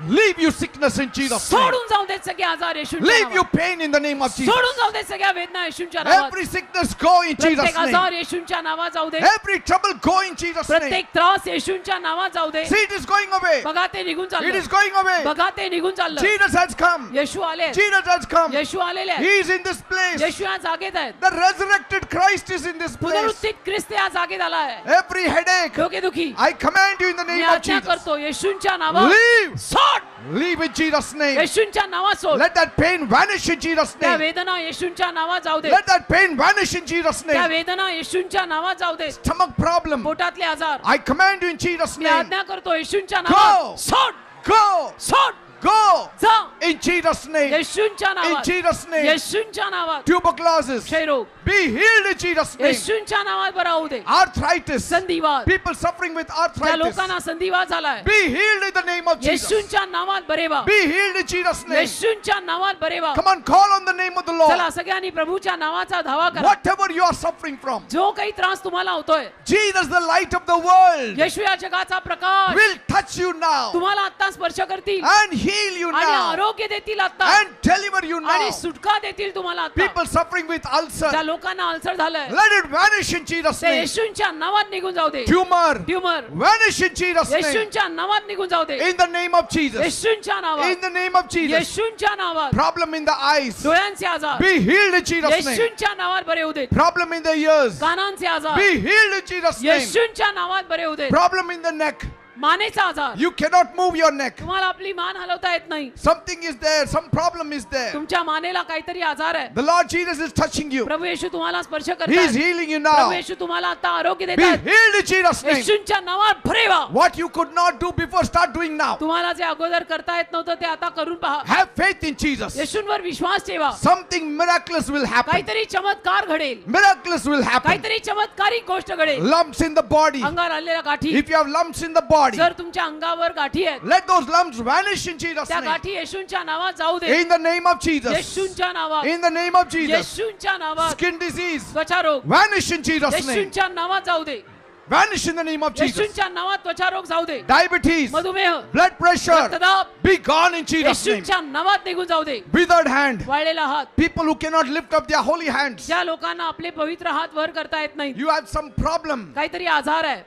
Leave you sickness in Jesus' name. सोडून जाऊ देत सगळे आजार येशूंच्या Leave you नावात. pain in the name of Jesus. सोडून जाऊ देत सगळ्या वेदना येशूंच्या नावात. Every sickness go in Jesus' प्रत्येक name. आजार येशूंच्या नावात जाऊ दे. Every trouble go in Jesus' name. प्रत्येक त्रास येशूंच्या नावात जाऊ दे. See, it is going away. बघा ते निघून It चाललं. is going away. बघा ते निघून चाललं. Jesus has come. येशू आले. Jesus has come. येशू आलेले आहेत. He is in this place. येशू या जागेत आहेत. The resurrected Christ is in this place. पुनरुत्थित ख्रिस्त या जागेत आला आहे. Every headache, डोकेदुखी I command you in the me name of आज्ञा Jesus. करतो येशूंच्या नावात Leave. सोड. Leave in Jesus' name. येशूंच्या नावात सोड. Let that pain vanish in Jesus' त्या name. वेदना येशूंच्या नावात जाऊ दे. Let that pain vanish in Jesus' त्या name. वेदना येशूंच्या नावात जाऊ दे. Stomach problem, पोटातले आजार I command you in Jesus' me name. आज्ञा करतो येशूंच्या Go. नावात सोड. Go. सोड. Go. जा. In Jesus' name. येशूंच्या In नावात Jesus' name. येशूंच्या नावात Tuberculosis, क्षयरोग be healed in Jesus' name. येशूंच्या नावात बरा होऊ दे. Arthritis, संधिवात people suffering with त्या arthritis, लोकांना संधिवात झालाय. be healed in the name of Jesus. येशूंच्या नावात बरे व्हा. Be healed in Jesus' name. येशूंच्या नावात बरे व्हा. Come on, call on the name of the Lord. चला सगळ्यांनी प्रभूच्या नावाचा धावा करा. Whatever you are suffering from, जो काही त्रास तुम्हाला होतोय Jesus, the light of the world, येशू या जगाचा प्रकाश will touch you now तुम्हाला आता स्पर्श करतील and heal you आणि now आरोग्य देतील आता and deliver you now. आणि सुटका देतील तुम्हाला आता. People suffering with ulcer, ज्या लोकांना अल्सर झालंय let it vanish in Jesus' ते name. येशूंच्या नावात निघून जाऊ दे. Tumor, tumour vanish in Jesus' name. येशूंच्या नावात निघून जाऊ दे. In the name of Jesus. येशूंच्या नावात In the name of Jesus. येशूंच्या नावात Problem in the eyes, डोळ्यांचे आजार be healed in Jesus' name. येशूंच्या नावात बरे होऊ देत. Problem in the ears, कानांचे आजार be healed in Jesus' name. येशूंच्या नावात बरे होऊ देत. Problem in the neck, मानेचा आजार you cannot move your neck. तुम्हाला आपली मान हलवता येत नाही. Something is there, some problem is there. तुमच्या मानेला काहीतरी आजार आहे. The Lord Jesus is touching you. प्रभू येशू तुम्हाला स्पर्श He is करतात. healing you Prabhu now. येशू तुम्हाला आता आरोग्य Be देतात. healed in Jesus' name. येशूंच्या नावात भरे व्हा. What you could not do before, start doing now. तुम्हाला जे अगोदर करता येत नव्हतं ते आता करून पहा. Have faith in Jesus. येशूंवर विश्वास ठेवा. Something miraculous will happen. काहीतरी चमत्कार घडेल. Miraculous will happen. काहीतरी चमत्कारिक गोष्ट घडेल. Lumps in the body. अंगावर आलेल्या गाठी If you have lumps in the body, जर तुमच्या अंगावर गाठी आहेत let those lumps vanish in Jesus' त्या name. गाठी येशूंच्या नावात जाऊ दे. In the name of Jesus. येशूंच्या नावात In the name of Jesus. येशूंच्या नावात Skin disease, त्वचा रोग vanish in Jesus' name. येशूंच्या नावात जाऊ दे. Vanish in the name of Jesus. येशूंच्या नावात त्वचा रोग जाऊ दे. Diabetes, मधुमेह blood pressure, रक्तदाब be gone in Jesus' name. येशूंच्या नावात निघून जाऊ दे. Withered hand, वाळलेला हात people who cannot lift up their holy hands. ज्या लोकांना आपले पवित्र हात वर करता येत नाही. You have some problem काहीतरी आजार आहे.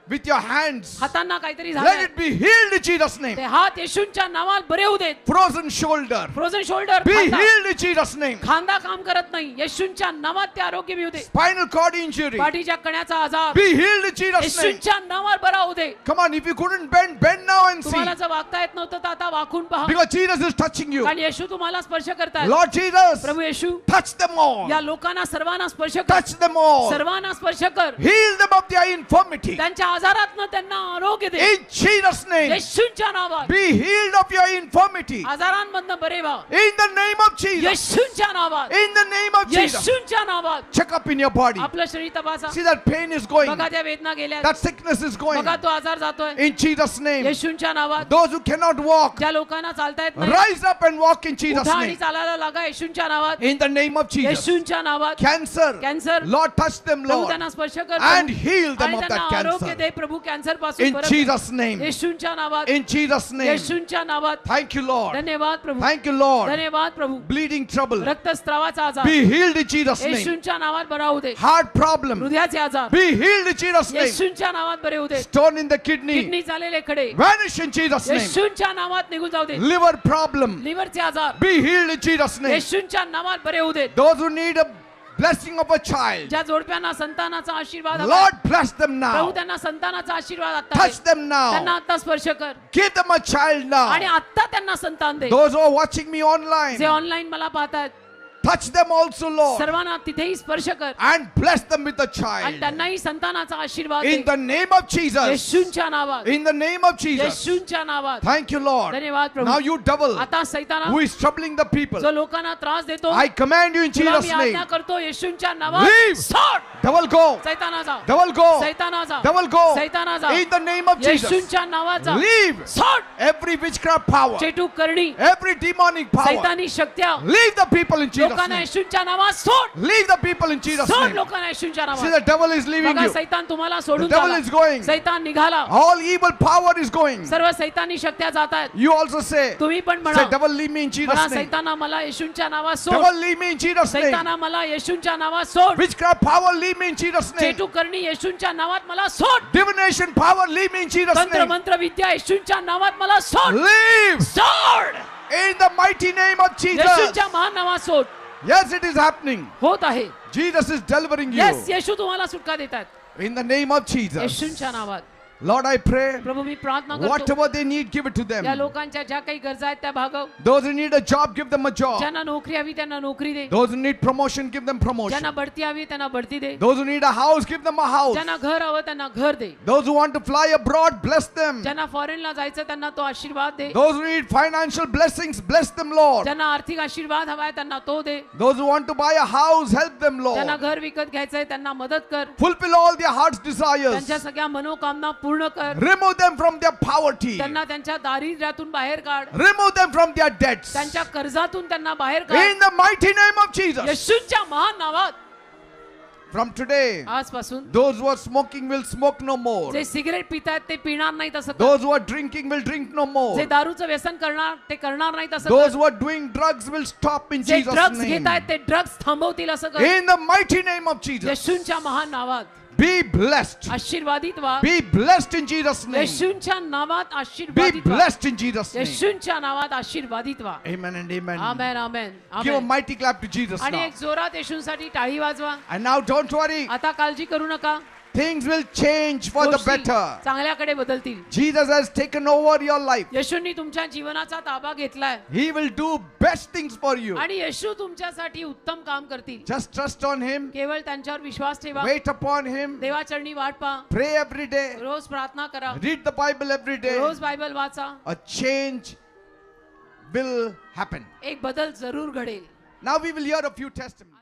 with your hands. हातांना काहीतरी Let झालंय. it be healed in Jesus' name. ते हात येशूंच्या नावात बरे होऊ देत. Frozen shoulder, frozen shoulder be healed in Jesus' name. खांदा काम करत नाही. येशूंच्या नावात ते आरोग्य मिळू दे. Spinal cord injury, पाठीच्या कण्याचा आजार be healed in Jesus' name. येशूंच्या नावावर बरा होऊ दे. Come on, if you couldn't bend, bend now and see. तुम्हाला जर वागता येत नव्हतं तर आता वाकून पहा. Because Jesus is touching you. कारण येशू तुम्हाला स्पर्श करतात. Lord Jesus, प्रभू येशू touch them all. या लोकांना सर्वांना स्पर्श कर. Touch them all. सर्वांना स्पर्श कर. Heal them of their infirmity. त्यांच्या आजारातनं त्यांना आरोग्य दे. In Jesus' name, येशूंच्या नावात be healed of your infirmity. आजारांमधनं बरे व्हा. In the name of Jesus. येशूंच्या नावात In the name of Jesus. येशूंच्या नावात Check up in your body. आपलं शरीर तपासा. See that pain is going. बघा त्या वेदना गेल्या. That sickness is going. बघा तो आजार जातोय. In Jesus' name. येशूंच्या नावात Those who cannot walk, ज्या लोकांना चालता येत नाही rise up and walk in Jesus' उठा आणि name. चालायला लागा. येशूंच्या नावात In the name of Jesus. येशूंच्या नावात Cancer, cancer Lord, touch them, प्रभू Lord. त्यांना स्पर्श कर. And Prabhu. heal them आणि of त्यांना that आरोग्य cancer. दे प्रभू. कॅन्सर पासून In बरं कर. Jesus' name. येशूंच्या नावात In Jesus' name. येशूंच्या नावात Thank you, Lord. धन्यवाद प्रभू. Thank you, Lord. धन्यवाद प्रभू. Bleeding trouble, रक्तस्त्रावाचा आजार be healed in Jesus' name. येशूंच्या नावात बरा होऊ दे. Heart problem, हृदयाचे आजार be healed in Jesus' name. येशूंच्या नावात बरे होऊ दे. Stone in the kidney, kidney झालेले खडे vanish in Jesus' name. येशूंच्या नावात निघून जाऊ दे. Liver problem, लिव्हरचे आजार be healed in Jesus' name. येशूंच्या नावात बरे होऊ देत. Those who need a blessing of a child, ज्या जोडप्यांना संतानाचा आशीर्वाद हवा आहे, Lord, bless them प्रभू now. त्यांना संतानाचा आशीर्वाद आता दे. Touch them त्यांना now. आता स्पर्श कर Give them a child आणि now. आता त्यांना संतान दे. Those who are watching me जे online, ऑनलाईन मला पाहतात touch them also, Lord, सर्वांना तिथेही स्पर्श कर and bless them with a आणि child. त्यांनाही संतानाचा आशीर्वाद In they. the name of Jesus. येशूंच्या नावात In the name of Jesus. येशूंच्या नावात Thank you, Lord. धन्यवाद Now प्रभू. you devil आता सैताना who is troubling the people, जो लोकांना त्रास देतो I command you in तुला Jesus' मी name. आज्ञा करतो येशूंच्या नावात Leave. सोड. Devil go. सैतानाचा Devil go. सैतानाचा Devil go. सैतानाचा In the name of Jesus. येशूंच्या नावात जा. Leave सोड. every witchcraft power, चेटू करणी every demonic power. सैतानी शक्त्या Leave the people in Jesus' लोकांना name. येशूंच्या नावात सोड. Leave the people in Jesus' सोड name. लोकांना येशूंच्या See, नावात. the devil is leaving बघा you. सैतान तुम्हाला The सोडून devil झाला. is going. सैतान निघाला. All evil power is going. सर्व सैतानी शक्त्या जात आहेत. You also say, तुम्ही पण say, म्हणा devil, leave me in म्हणा Jesus' name. सैताना मला येशूंच्या नावात सोड. Devil, leave me in Jesus' name. सैताना मला येशूंच्या नावात सोड. Witchcraft power, leave me in Jesus' name. चेटू करणी येशूंच्या नावात मला सोड. Divination power, leave me in Jesus' तंत्र name. मंत्र विद्या येशूंच्या नावात मला सोड. Leave सोड. in the mighty name of Jesus. येशूंच्या महान नावात सोड. Yes, it is happening. होत आहे. Jesus is delivering you. Yes येशू तुम्हाला सुटका देतात. In the name of Jesus. येशूंच्या नावात. Lord, I pray, प्रभू मी प्रार्थना करतो whatever they need, give it to them. या लोकांच्या ज्या काही गरजा आहेत त्या भागव. Those who need a job, give them a job. ज्यांना नोकरी हवी त्यांना नोकरी दे. Those who need promotion, give them promotion. ज्यांना बढती हवी त्यांना बढती दे. Those who need a house, give them a house. ज्यांना घर हवं त्यांना घर दे. Those who want to fly abroad, bless them. ज्यांना फॉरेनला जायचं त्यांना तो आशीर्वाद दे. Those who need financial blessings, bless them, Lord. ज्यांना आर्थिक आशीर्वाद हवाय त्यांना तो दे. Those who want to buy a house, help them, ज्यांना Lord. घर विकत घ्यायचंय त्यांना मदत कर. Fulfill all their heart's desires. त्यांच्या सगळ्या मनोकामना पूर्ण कर. Remove them from their poverty. त्यांना त्यांच्या दारिद्र्यातून बाहेर काढ. Remove them from their debts. त्यांच्या कर्जातून त्यांना बाहेर काढ. In the mighty name of Jesus. येशूंच्या महान नावात. From today, आजपासून those who are smoking will smoke no more. जे सिगरेट पितायत ते पिणार नाहीत असं कर. Those who are drinking will drink no more. जे दारूचं व्यसन करणार ते करणार नाहीत असं Those कर. who are doing drugs will stop in जे Jesus' ड्रग्स name. घेतायत ते ड्रग्स थांबवतील असं कर. In the mighty name of Jesus. येशूंच्या महान नावात Be blessed. आशीर्वादित व्हा. Be blessed in Jesus' name. येशूंच्या नावात Be आशीर्वादित व्हा. blessed in Jesus' name. येशूंच्या नावात आशीर्वादित व्हा. Amen and amen. Amen amen Give a amen. mighty clap to Jesus आणि now. एक जोरात येशूंसाठी टाळी वाजवा. And now don't worry. आता काळजी करू नका. Things will change for the गोष्टी better. चांगल्याकडे बदलतील. Jesus has taken over your life. येशूंनी तुमच्या जीवनाचा ताबा घेतलाय He will do best things for you. आणि येशू तुमच्यासाठी उत्तम काम करतील. Just trust on Him. केवळ त्यांच्यावर विश्वास ठेवा. Wait upon Him. देवाचरणी वाट पहा. Pray every day. रोज प्रार्थना करा. Read the Bible every day. रोज बायबल वाचा. A change will happen. एक बदल जरूर घडेल. Now we will hear a few testimonies.